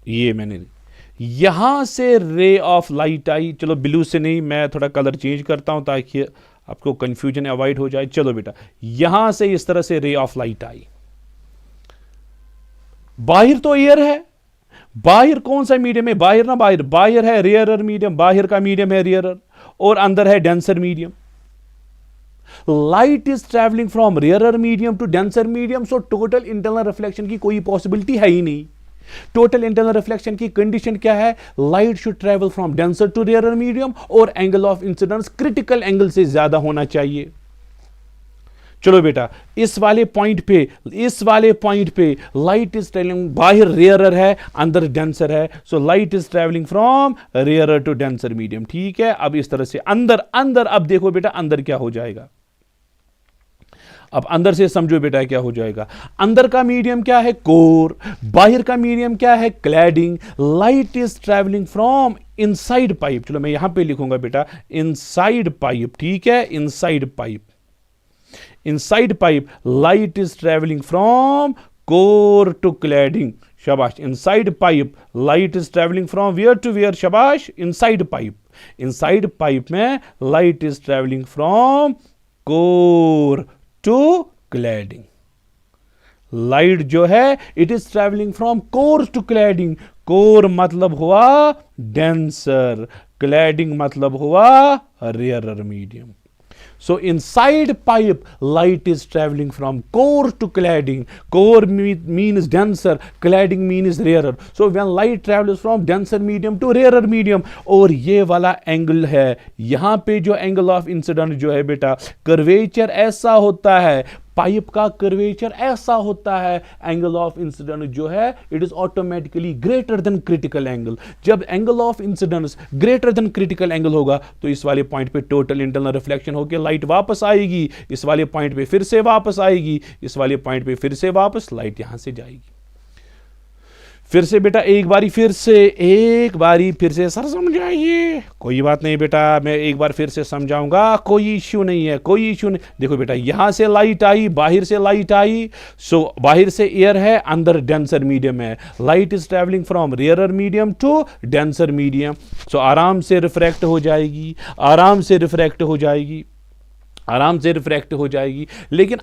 ये मैंने यहां से रे ऑफ लाइट आई। चलो ब्लू से नहीं, मैं थोड़ा कलर चेंज करता हूं ताकि आपको कंफ्यूजन अवॉइड हो जाए। चलो बेटा, यहां से इस तरह से रे ऑफ लाइट आई। बाहर तो एयर है, बाहर कौन सा मीडियम है? बाहर ना, बाहर बाहर है रेयरर मीडियम, बाहर का मीडियम है रेयरर और अंदर है denser medium. Light is travelling from rarer medium to denser medium, so total internal reflection की कोई पॉसिबिलिटी है ही नहीं। टोटल इंटरनल रिफ्लेक्शन की कंडीशन क्या है? Light should travel from denser to rarer medium और angle of incidence critical angle से ज्यादा होना चाहिए। चलो बेटा, इस वाले पॉइंट पे लाइट इज ट्रैवलिंग, बाहर रेयरर है, अंदर डेंसर है, so light is travelling from rarer to denser medium. ठीक है, अब इस तरह से अंदर अब देखो बेटा अंदर क्या हो जाएगा। अब अंदर से समझो बेटा क्या हो जाएगा। अंदर का मीडियम क्या है? कोर। बाहर का मीडियम क्या है? Cladding. Light is travelling from inside pipe. चलो मैं यहां पे लिखूंगा बेटा इनसाइड पाइप। ठीक है, inside pipe. Inside pipe light is travelling from core to cladding. शाबाश। Inside pipe light is travelling from where to where? शाबाश। इनसाइड पाइप, इनसाइड पाइप में light is travelling from core to cladding. Light जो है it is travelling from core to cladding. Core मतलब हुआ denser, cladding मतलब हुआ rarer medium. So inside pipe, light is traveling from core to cladding. Core means denser, cladding means rarer. So when light travels from denser medium to rarer medium, और ये वाला angle है, यहां पे जो angle of incident जो है बेटा, कर्वेचर ऐसा होता है, पाइप का कर्वेचर ऐसा होता है, एंगल ऑफ इंसिडेंस जो है it is automatically greater than critical angle. जब angle of incidence greater than critical angle होगा तो इस वाले पॉइंट पे टोटल इंटरनल रिफ्लेक्शन होकर लाइट वापस आएगी, इस वाले पॉइंट पे फिर से वापस आएगी, इस वाले पॉइंट पे फिर से वापस लाइट यहां से जाएगी। फिर से बेटा एक बारी फिर से सर समझाइए। कोई बात नहीं बेटा, मैं एक बार फिर से समझाऊंगा, कोई इश्यू नहीं है, कोई इश्यू नहीं। देखो बेटा यहां से लाइट आई, बाहर से लाइट आई, सो बाहर से एयर है, अंदर डेंसर मीडियम है। Light is travelling from rarer medium to denser medium, so आराम से रिफ्रैक्ट हो जाएगी, आराम से रिफ्रैक्ट हो जाएगी, आराम से रिफ्रैक्ट हो जाएगी। लेकिन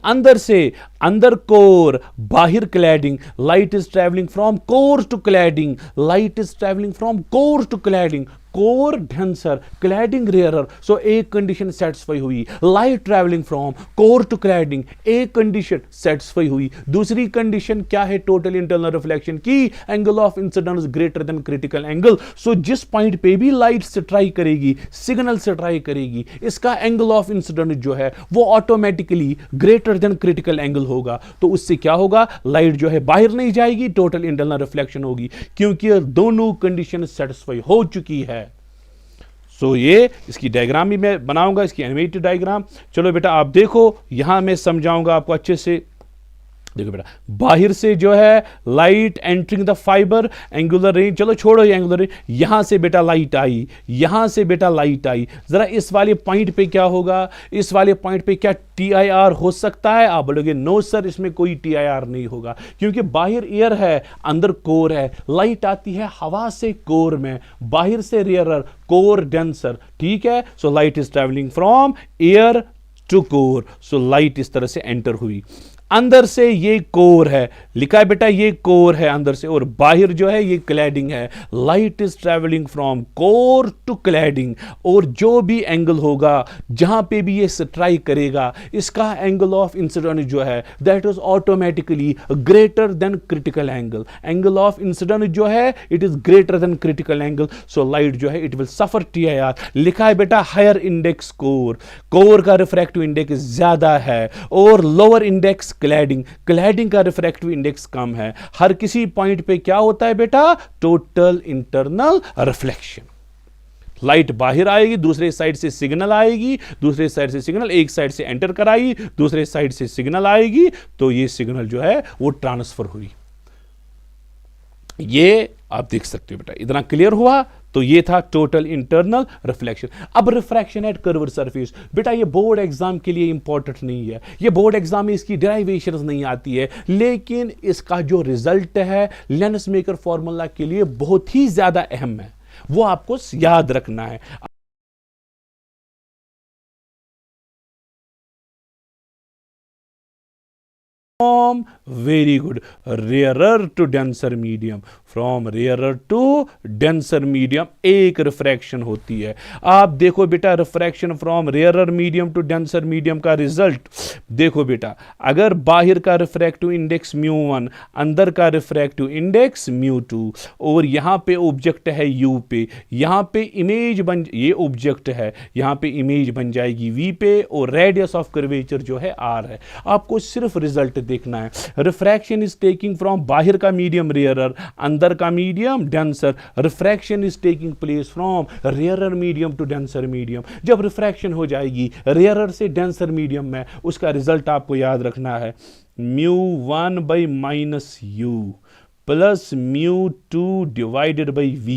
अंदर कोर, बाहर cladding. Light is travelling from core to cladding, light is travelling from core to cladding, core denser, cladding rarer. So एक कंडीशन सेटिस्फाई हुई, light travelling from core to cladding, एक कंडीशन सेटिस्फाई हुई। दूसरी condition क्या है total internal reflection की? Angle of incidence greater than critical angle. So जिस point पे भी लाइट स्ट्राइक करेगी, सिग्नल स्ट्राइक करेगी, इसका एंगल ऑफ इंसिडेंस जो है वो automatically greater than critical angle होगा। तो उससे क्या होगा? लाइट जो है बाहर नहीं जाएगी, टोटल इंटरनल रिफ्लेक्शन होगी, क्योंकि दोनों कंडीशन सेटिस्फाई हो चुकी है। सो ये इसकी डायग्राम भी मैं बनाऊंगा, इसकी एनिमेटेड डायग्राम। चलो बेटा आप देखो, यहां मैं समझाऊंगा आपको अच्छे से। देखो बेटा बाहर से जो है light entering the fibre, angular range, चलो छोड़ो ये एंगुलर रेंज, यहां से बेटा लाइट आई, यहां से बेटा लाइट आई। जरा इस वाले पॉइंट पे क्या होगा? इस वाले पॉइंट पे क्या TIR हो सकता है? आप बोलोगे नो सर, इसमें कोई TIR नहीं होगा, क्योंकि बाहर एयर है, अंदर कोर है। लाइट आती है हवा से कोर में, बाहर से रेयरर, कोर डेंसर। ठीक है, so light is travelling from air to core, so light इस तरह से एंटर हुई। अंदर से ये कोर है, लिखा है बेटा ये कोर है अंदर से, और बाहर जो है ये क्लैडिंग है। Light is travelling from core to cladding, और जो भी एंगल होगा जहां पे भी ये स्ट्राइक करेगा, इसका एंगल ऑफ इंसिडेंट जो है that is automatically greater than critical angle. Angle of incident जो है it is greater than critical angle, so light जो है इट विल सफर TIR। लिखा है बेटा हायर इंडेक्स कोर, कोर का रिफ्रैक्टिव इंडेक्स ज्यादा है, और लोअर इंडेक्स क्लैडिंग, क्लैडिंग का रिफ्रैक्टिव इंडेक्स कम है। हर किसी पॉइंट पे क्या होता है बेटा, टोटल इंटरनल रिफ्लेक्शन। लाइट बाहर आएगी, दूसरे साइड से सिग्नल आएगी, दूसरे साइड से सिग्नल एक साइड से एंटर कराई, दूसरे साइड से सिग्नल आएगी, तो ये सिग्नल जो है वो ट्रांसफर हुई। ये आप देख सकते हो बेटा, इतना क्लियर हुआ। तो ये था टोटल इंटरनल रिफ्लेक्शन। अब रिफ्रैक्शन एट कर्व्ड सरफेस, बेटा ये बोर्ड एग्जाम के लिए इंपॉर्टेंट नहीं है, ये बोर्ड एग्जाम में इसकी डेरिवेशंस नहीं आती है, लेकिन इसका जो रिजल्ट है लेंस मेकर फॉर्मूला के लिए बहुत ही ज्यादा अहम है, वो आपको याद रखना है। From very good, rarer to denser medium, from rarer to denser medium एक रिफ्रैक्शन होती है। आप देखो बेटा refraction from rarer medium to denser medium का रिजल्ट देखो बेटा, अगर बाहर का रिफ्रैक्टिव इंडेक्स μ1, अंदर का रिफ्रैक्टिव इंडेक्स μ2, और यहां पे ऑब्जेक्ट है u पे, यहां पे इमेज बन, ये ऑब्जेक्ट है, यहां पे इमेज बन जाएगी v पे, और रेडियस ऑफ कर्वेचर जो है r है। आपको सिर्फ रिजल्ट देखना है। रिफ्रैक्शन इज टेकिंग फ्रॉम बाहर का मीडियम रेयरर, अंदर का medium denser. Refraction is taking place from rarer medium to denser medium. जब रिफ्रैक्शन हो जाएगी रेयरर से डेंसर मीडियम में, उसका रिजल्ट आपको याद रखना है μ1 by -u plus μ2 divided by v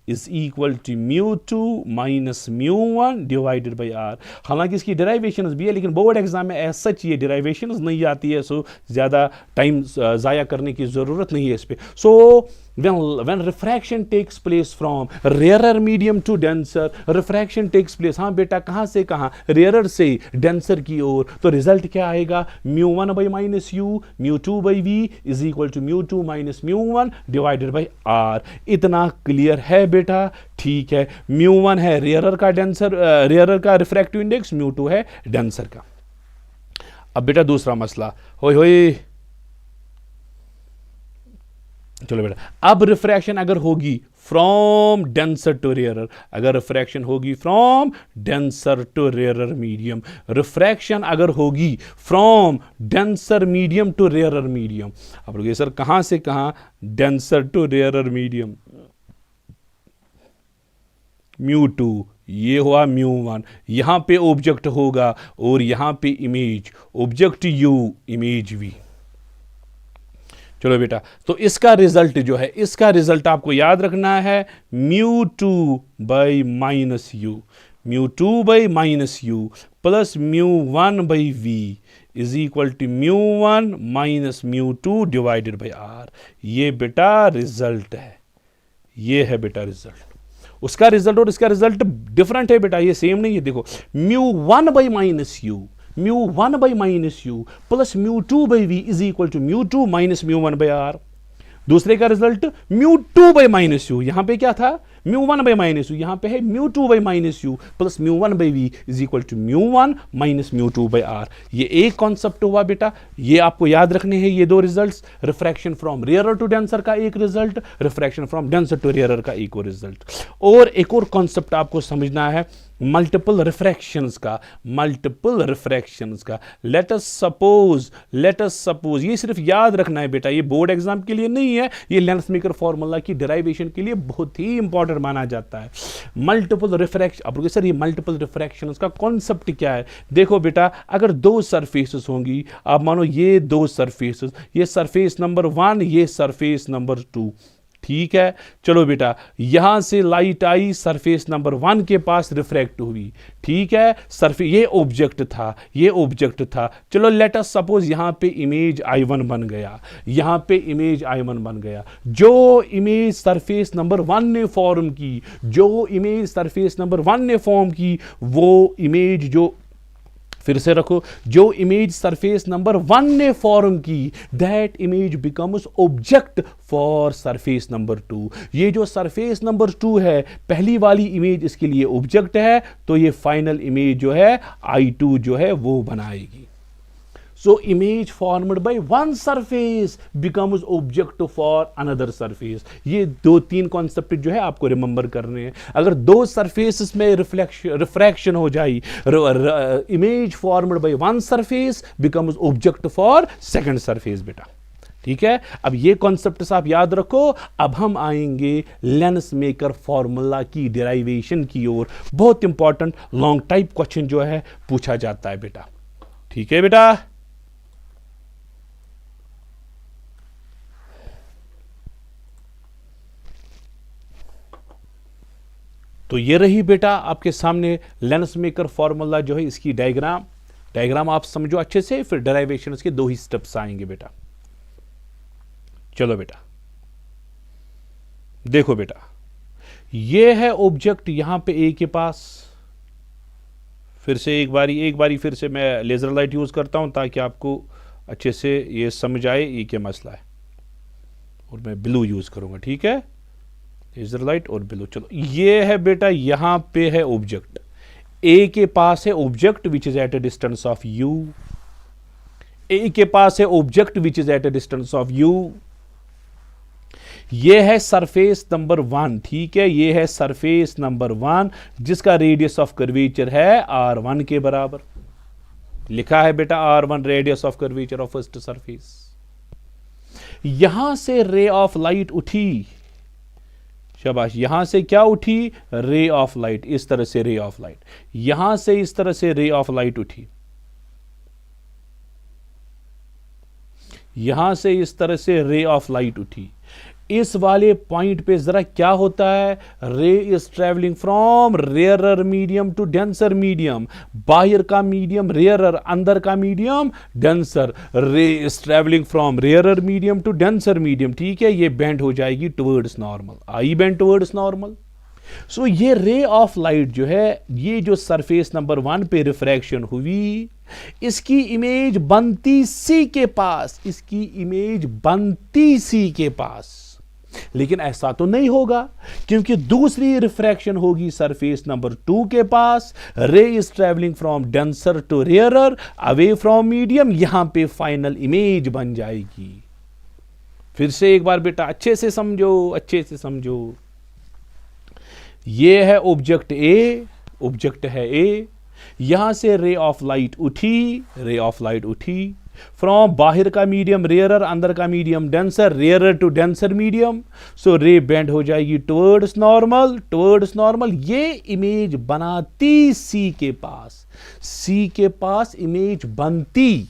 is equal to μ2 minus μ1 divided by r। हालांकि इसकी डेरिवेशंस भी है, लेकिन बोर्ड एग्जाम में एज सच ये डेरिवेशंस नहीं आती है, सो ज़्यादा टाइम ज़ाया करने की ज़रूरत नहीं है इस पर। सो when refraction takes place from rarer medium to denser, refraction takes place, हाँ बेटा कहाँ से कहाँ, rarer से denser की ओर, तो रिजल्ट क्या आएगा μ1 by -u μ2 by v is equal to μ2 minus μ1 divided by r। इतना क्लियर है बेटा, ठीक है। μ1 है रेयरर का डेंसर, रेयरर का रिफ्रैक्टिव इंडेक्स, μ2 है डेंसर का। अब बेटा दूसरा मसला, होय होय, चलो बेटा, अब रिफ्रैक्शन अगर होगी फ्रॉम डेंसर टू रेयरर, अगर रिफ्रैक्शन होगी from denser to rarer medium, refraction अगर होगी from denser medium to rarer medium, अब लोग सर कहां से कहां, डेंसर टू रेयरर मीडियम, μ2 ये हुआ μ1, यहां पे ऑब्जेक्ट होगा और यहां पे image, object u image v। चलो बेटा, तो इसका रिजल्ट जो है, इसका रिजल्ट आपको याद रखना है μ2 by -u, μ2 by -u plus μ1 by v is equal to μ1 minus μ2 divided by r। ये बेटा रिजल्ट है, ये है बेटा रिजल्ट। उसका रिजल्ट और इसका रिजल्ट डिफरेंट है बेटा, ये सेम नहीं है। देखो μ1 by -u, μ1 by -u plus μ2 by v is equal to μ2 minus μ1 by r। दूसरे का रिजल्ट μ2 by -u, यहां पे क्या था μ1 by -u, यहां पे है μ2 by -u plus μ1 by v is equal to μ1 minus μ2 by r। ये एक कॉन्सेप्ट हुआ बेटा, ये आपको याद रखने हैं ये दो results, refraction from rarer to denser का एक result, refraction from denser to rarer का एक और रिजल्ट। और एक और कॉन्सेप्ट आपको समझना है मल्टीपल रिफ्रैक्शंस का, मल्टीपल रिफ्रैक्शंस का। लेट अस सपोज, ये सिर्फ याद रखना है बेटा, ये बोर्ड एग्जाम के लिए नहीं है, ये लेंस मेकर फॉर्मूला की डेरिवेशन के लिए बहुत ही इंपॉर्टेंट माना जाता है। मल्टीपल रिफ्रैक्शन, अब सर ये मल्टीपल रिफ्रैक्शंस का कॉन्सेप्ट क्या है? देखो बेटा, अगर दो सरफेसेस होंगी, आप मानो ये दो सरफेसेस, ये सरफेस नंबर 1, ये सरफेस नंबर 2, ठीक है। चलो बेटा, यहां से लाइट आई सरफेस नंबर 1 के पास रिफ्रैक्ट हुई, ठीक है। सरफेस, ये ऑब्जेक्ट था, ये ऑब्जेक्ट था। चलो लेट अस सपोज यहां पे इमेज I1 बन गया, यहां पे इमेज I1 बन गया। जो इमेज सरफेस नंबर 1 ने फॉर्म की, जो इमेज सरफेस नंबर 1 ने फॉर्म की, वो इमेज जो फिर से रखो, जो इमेज सरफेस नंबर 1 ने फॉर्म की, that image becomes object for surface number 2। ये जो सरफेस नंबर 2 है, पहली वाली इमेज इसके लिए ऑब्जेक्ट है, तो ये फाइनल इमेज जो है I2 जो है वो बनाएगी। So image formed by one surface becomes object for another surface। ये दो तीन कॉन्सेप्ट जो है आपको रिमेंबर करने हैं। अगर दो सरफेसेस में रिफ्रैक्शन हो जाए, image formed by one surface becomes object for second surface बेटा। ठीक है, अब ये कॉन्सेप्ट आप याद रखो। अब हम आएंगे लेंस मेकर फॉर्मूला की डिराइवेशन की ओर। बहुत इंपॉर्टेंट लॉन्ग टाइप क्वेश्चन जो है पूछा जाता है बेटा। ठीक है बेटा, तो ये रही बेटा आपके सामने लेंस मेकर फॉर्मूला जो है, इसकी डायग्राम आप समझो अच्छे से, फिर डेरिवेशन के दो ही स्टेप्स आएंगे बेटा। चलो बेटा देखो बेटा, ये है ऑब्जेक्ट यहां पे ए के पास। फिर से एक बारी फिर से मैं लेजर लाइट यूज करता हूं ताकि आपको अच्छे से ये समझ आए ये क्या मसला है, और मैं ब्लू यूज करूंगा। ठीक है, लेजर लाइट और ब्लू। चलो ये है बेटा, यहां पे है ऑब्जेक्ट, ए के पास है object which is at a distance of u. A के पास है object which is at a distance of u. ये है सरफेस नंबर 1। ठीक है, ये है सरफेस नंबर 1 जिसका रेडियस ऑफ कर्वेचर है R1 के बराबर। लिखा है बेटा R1 radius of curvature of first surface. यहां से रे ऑफ लाइट उठी, शाबाश, यहां से क्या उठी, रे ऑफ लाइट। इस तरह से रे ऑफ लाइट, यहां से इस तरह से रे ऑफ लाइट उठी, यहां से इस तरह से रे ऑफ लाइट उठी। इस वाले पॉइंट पे जरा क्या होता है, ray is travelling from rarer medium to denser medium. बाहर का मीडियम रेयरर, अंदर का medium denser. Ray is travelling from rarer medium to denser medium. ठीक है, ये बेंड हो जाएगी towards normal, I bend towards normal. So ये रे ऑफ लाइट जो है, ये जो सरफेस नंबर 1 पे रिफ्रैक्शन हुई, इसकी इमेज बनती सी के पास, इसकी इमेज बनती सी के पास। लेकिन ऐसा तो नहीं होगा, क्योंकि दूसरी रिफ्रैक्शन होगी सरफेस नंबर 2 के पास। Ray is travelling from denser to rarer, away from medium. यहां पे फाइनल इमेज बन जाएगी। फिर से एक बार बेटा अच्छे से समझो, अच्छे से समझो। ये है ऑब्जेक्ट ए, ऑब्जेक्ट है ए। यहां से रे ऑफ लाइट उठी, रे ऑफ लाइट उठी फ्रॉम बाहर का मीडियम रेयरर, अंदर का medium denser, rarer to denser medium. So ray bend हो जाएगी टुवर्ड्स नॉर्मल, टुवर्ड्स नॉर्मल। ये इमेज बनाती सी के पास, सी के पास इमेज बनती।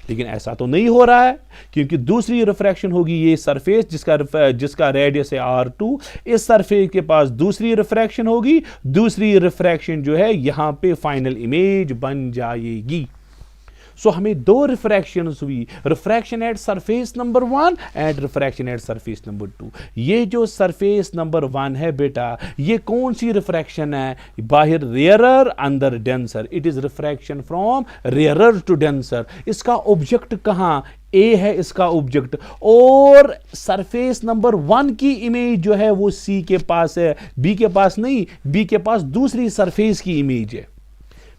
लेकिन ऐसा तो नहीं हो रहा है, क्योंकि दूसरी रिफ्रैक्शन होगी ये सरफेस जिसका रेडियस है R2। इस सरफेस के पास दूसरी रिफ्रैक्शन होगी, दूसरी रिफ्रैक्शन जो है यहां पे फाइनल इमेज बन जाएगी। सो हमें दो रिफ्रैक्शंस हुई, refraction at surface number 1 and refraction at surface number 2। ये जो सरफेस नंबर 1 है बेटा, ये कौन सी रिफ्रैक्शन है, बाहर रेयरर, अंदर denser. It is refraction from rarer to denser. इसका ऑब्जेक्ट कहां, ए है इसका ऑब्जेक्ट, और सरफेस नंबर 1 की इमेज जो है वो सी के पास है, बी के पास नहीं। बी के पास दूसरी सरफेस की इमेज है।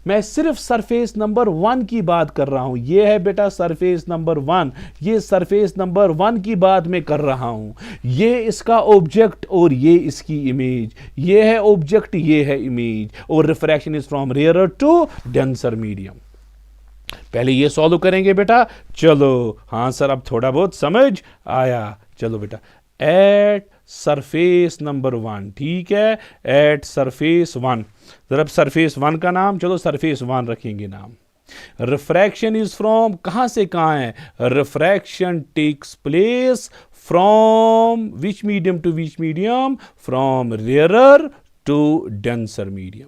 मैं सिर्फ सरफेस नंबर 1 की बात कर रहा हूं। यह है बेटा सरफेस नंबर 1, ये सरफेस नंबर 1 की बात मैं कर रहा हूं। ये इसका ऑब्जेक्ट और ये इसकी इमेज, ये है ऑब्जेक्ट, ये है इमेज, और refraction is from rarer to denser medium. पहले ये सॉल्व करेंगे बेटा। चलो हाँ सर, अब थोड़ा बहुत समझ आया। चलो बेटा, एट सरफेस नंबर 1, ठीक है, एट सरफेस 1। जरा सरफेस 1 का नाम, चलो सरफेस 1 रखेंगे नाम। रिफ्रैक्शन इज फ्रॉम, कहां से कहां है, refraction takes place from which medium to which medium, from rarer to denser medium.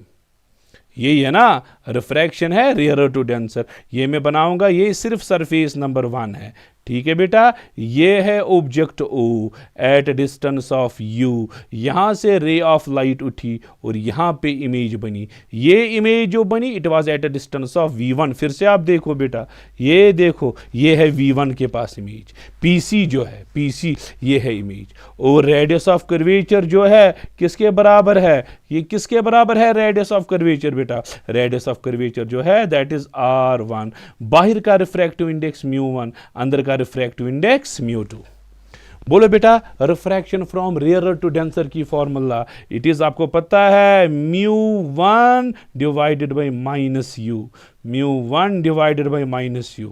यही है ना, रिफ्रैक्शन है रेयरर टू डेंसर। ये मैं बनाऊंगा, ये सिर्फ सरफेस नंबर 1 है। ठीक है बेटा, ये है object O at distance of U। यहां से रे ऑफ लाइट उठी और यहां पे इमेज बनी। ये इमेज जो बनी it was at a distance of V1। फिर से आप देखो बेटा, ये देखो, ये है V1 के पास इमेज, PC जो है PC, ये है इमेज। और रेडियस ऑफ कर्वेचर जो है किसके बराबर है, ये किसके बराबर है रेडियस ऑफ कर्वेचर बेटा, रेडियस ऑफ कर्वेचर जो है दैट इज R1। बाहर का रिफ्रैक्टिव इंडेक्स μ1, अंदर का रिफ्रैक्टिव इंडेक्स μ2। बोलो बेटा, refraction from rarer to denser की फॉर्मूला इट इज, आपको पता है, μ1 divided by minus u, μ1 divided by minus u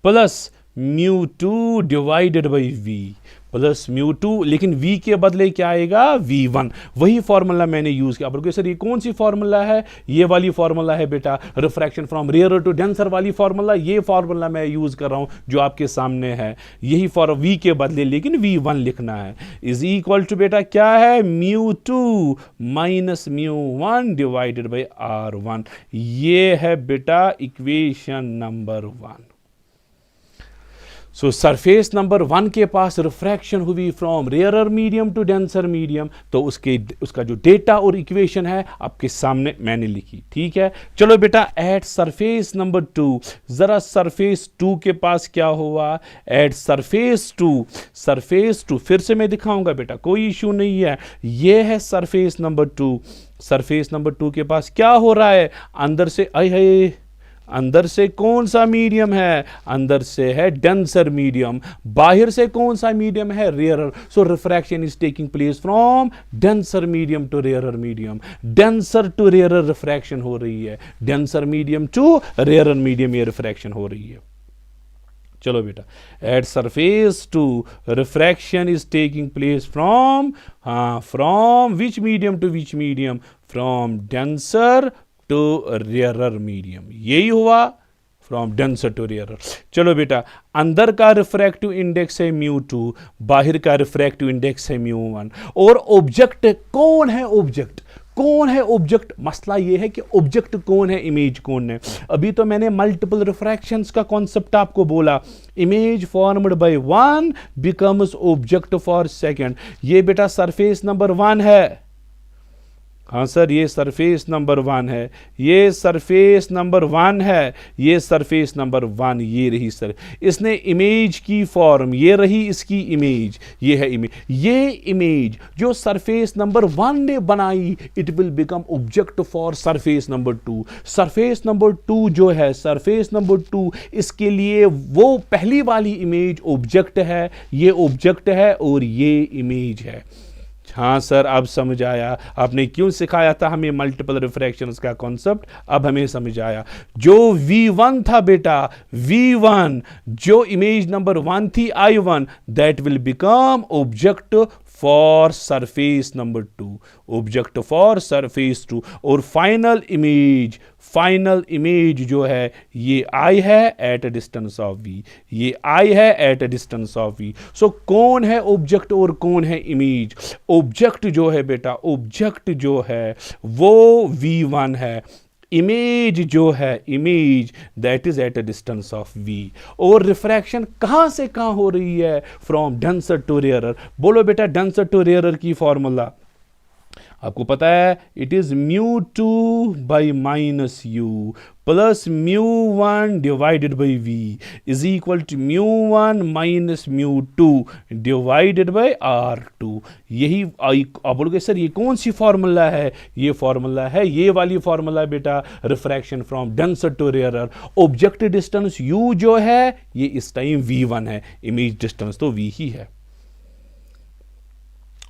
plus μ2 divided by v plus μ2, लेकिन v के बदले क्या आएगा, v1। वही फॉर्मूला मैंने यूज किया। बोलोगे सर ये कौन सी फॉर्मूला है, ये वाली फॉर्मूला है बेटा, refraction from rarer to denser वाली फॉर्मूला। ये फॉर्मूला मैं यूज कर रहा हूं जो आपके सामने है, यही फॉर v के बदले लेकिन v1 लिखना है। इज इक्वल टू बेटा क्या है, μ2 माइनस μ1 डिवाइडेड बाई R1। ये है बेटा equation number 1। So surface number 1 के पास रिफ्रैक्शन हुई from rarer medium to denser medium, तो उसका जो डेटा और इक्वेशन है आपके सामने मैंने लिखी। ठीक है, चलो बेटा एट सरफेस नंबर 2, जरा सरफेस 2 के पास क्या हुआ, एट सरफेस 2 फिर से मैं दिखाऊंगा बेटा, कोई इशू नहीं है। ये है सरफेस नंबर 2, सरफेस नंबर 2 के पास क्या हो रहा है, अंदर से अंदर से कौन सा मीडियम है, अंदर से है डेंसर मीडियम, बाहर से कौन सा मीडियम है, rarer. So refraction is taking place from denser medium to rarer medium, denser to rarer refraction हो रही है, denser medium to rarer medium ये रिफ्रैक्शन हो रही है। चलो बेटा, at surface 2 refraction is taking place from which medium to which medium, from denser to rarer medium, यही हुआ, फ्रॉम डेंसर टू रेयरर। चलो बेटा, अंदर का रिफ्रैक्टिव इंडेक्स है μ2, बाहर का रिफ्रैक्टिव इंडेक्स है μ1। और ऑब्जेक्ट कौन है, ऑब्जेक्ट कौन है, ऑब्जेक्ट, मसला यह है कि ऑब्जेक्ट कौन है, इमेज कौन है। अभी तो मैंने मल्टीपल रिफ्रैक्शंस का कॉन्सेप्ट आपको बोला, image formed by 1 becomes object for second. ये बेटा सरफेस नंबर 1 है, हाँ सर ये सरफेस नंबर 1 है, ये सरफेस नंबर 1 है, ये सरफेस नंबर 1, ये रही सर, इसने इमेज की फॉर्म, ये रही इसकी इमेज, ये है इमेज। ये इमेज जो सरफेस नंबर 1 ने बनाई it will become object for surface number 2। Surface number 2 जो है, सरफेस नंबर 2, इसके लिए वो पहली वाली इमेज ऑब्जेक्ट है, ये ऑब्जेक्ट है और ये इमेज है। हाँ सर अब समझ आया, आपने क्यों सिखाया था हमें मल्टीपल रिफ्रैक्शंस का कॉन्सेप्ट, अब हमें समझ आया। जो V1 था बेटा, V1 जो इमेज नंबर 1 थी I1, that will become object for surface number 2, object for surface 2। और फाइनल इमेज जो है ये I है eight a distance of V, ये I है eight a distance of V। सो कौन है ऑब्जेक्ट और कौन है इमेज, ऑब्जेक्ट जो है बेटा, ऑब्जेक्ट जो है वो V1 है, इमेज जो है, image that is at a distance of V। और रिफ्रैक्शन कहां से कहां हो रही है, फ्रॉम डेंसर टू रेयरर। बोलो बेटा डेंसर टू रेयरर की फॉर्मूला आपको पता है, it is μ2 by minus u plus μ1 divided by v is equal to μ1 minus μ2 divided by R2। यही आप बोलोगे सर ये कौन सी फॉर्मूला है, ये फॉर्मूला है ये वाली फॉर्मूला बेटा, refraction from denser to rarer. Object distance u जो है ये इस टाइम v1 है, इमेज डिस्टेंस तो v ही है।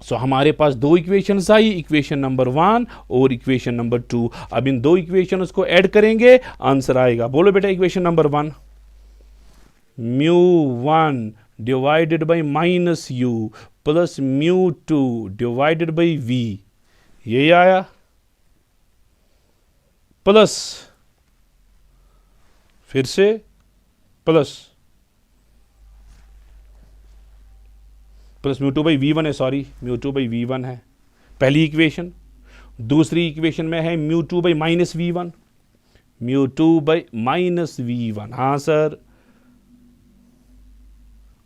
सो हमारे पास दो इक्वेशंस आई, इक्वेशन नंबर 1 और इक्वेशन नंबर 2। अब इन दो इक्वेशंस को ऐड करेंगे, आंसर आएगा। बोलो बेटा equation number 1, μ1 divided by minus u plus μ2 divided by v, ये आया, प्लस फिर से प्लस μ2 बाई v1 है, सॉरी μ2 बाई v1 है पहली इक्वेशन। दूसरी इक्वेशन में है μ2 by minus v1, μ2 by minus v1। हाँ सर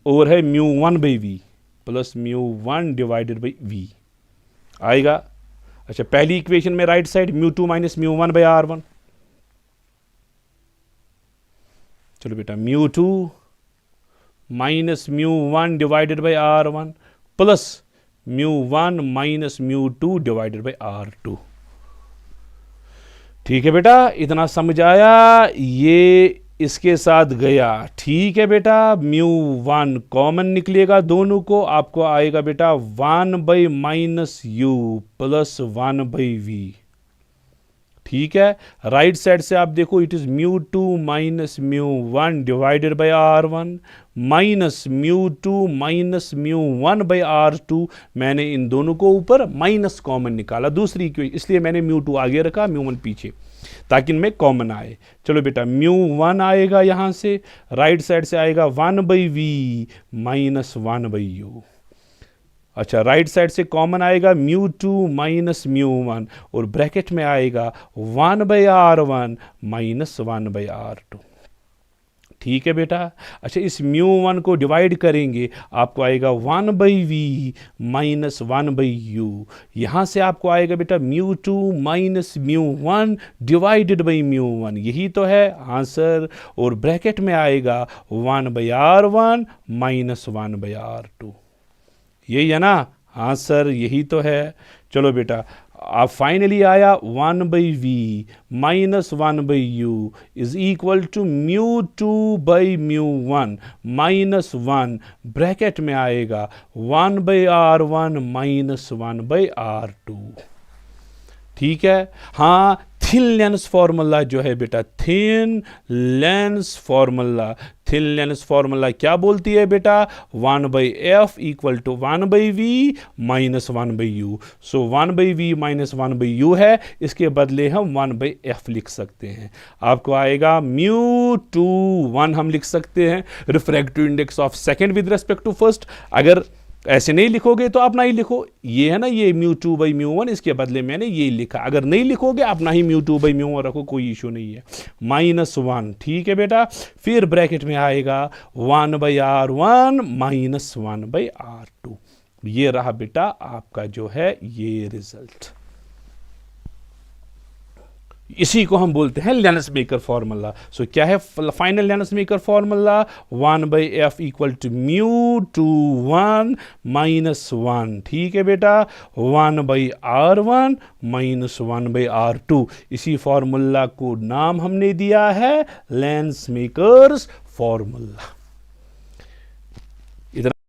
और है mu 1 by v plus mu 1 divided by v आएगा। अच्छा, पहली इक्वेशन में right side mu 2 minus mu 1 by r 1। चलो बेटा, mu 2 minus mu 1 divided by r 1 plus mu 1 minus mu 2 divided by r 2। ठीक है बेटा, इतना समझ आया? ये इसके साथ गया। ठीक है बेटा, म्यू 1 कॉमन निकलेगा दोनों को, आपको आएगा बेटा 1 by minus u plus 1 by v. ठीक है, राइट साइड से आप देखो, it is mu 2 minus mu 1 divided by r 1 minus mu 2 minus mu 1 by r 2। मैंने इन दोनों को ऊपर माइनस कॉमन निकाला दूसरी इक्वेशन, इसलिए मैंने म्यू 2 आगे रखा, म्यू 1 पीछे, ताकि इनमें कॉमन आए। चलो बेटा, म्यू 1 आएगा यहां से, राइट साइड से आएगा 1 by v minus 1 by u. अच्छा, राइट साइड से कॉमन आएगा म्यू 2 माइनस म्यू 1 और ब्रैकेट में आएगा 1 by r 1 minus 1 by r 2। ठीक है बेटा। अच्छा, इस म्यू 1 को डिवाइड करेंगे, आपको आएगा 1 by v minus 1 by u. यहाँ से आपको आएगा बेटा mu 2 minus mu 1 divided by mu 1, यही तो है आंसर। और ब्रैकेट में आएगा 1 by r 1 minus 1 by r 2। यही है ना आंसर, यही तो है। चलो बेटा, अब फाइनली आया 1 by v minus 1 by u is equal to mu 2 by mu 1 minus 1, bracket में आएगा 1 by r 1 minus 1 by r 2। ठीक है। हाँ, थिन लेंस फॉर्मूला जो है बेटा, thin lens formula, thin lens formula क्या बोलती है बेटा, 1 by f equal to 1 by v minus 1 by u. So 1 by v minus 1 by u है, इसके बदले हम 1 बाई एफ लिख सकते हैं। आपको आएगा म्यू 2 1 हम लिख सकते हैं, refractive index of second with respect to first. अगर ऐसे नहीं लिखोगे तो अपना ही लिखो, ये है ना, ये म्यू 2 बाई म्यू 1, इसके बदले मैंने ये लिखा। अगर नहीं लिखोगे अपना ही म्यू 2 बाई म्यू 1 रखो, कोई इशू नहीं है। माइनस 1, ठीक है बेटा। फिर ब्रैकेट में आएगा 1 by r 1 minus 1 by r 2। ये रहा बेटा आपका जो है ये रिजल्ट। इसी को हम बोलते हैं लेंस मेकर फॉर्मूला। सो क्या है final lens maker formula, 1 by f equal to mu 2 1 minus 1। ठीक है बेटा, 1 by r 1 minus 1 by r 2। इसी फॉर्मूला को नाम हमने दिया है लेंस मेकर्स फॉर्मूला।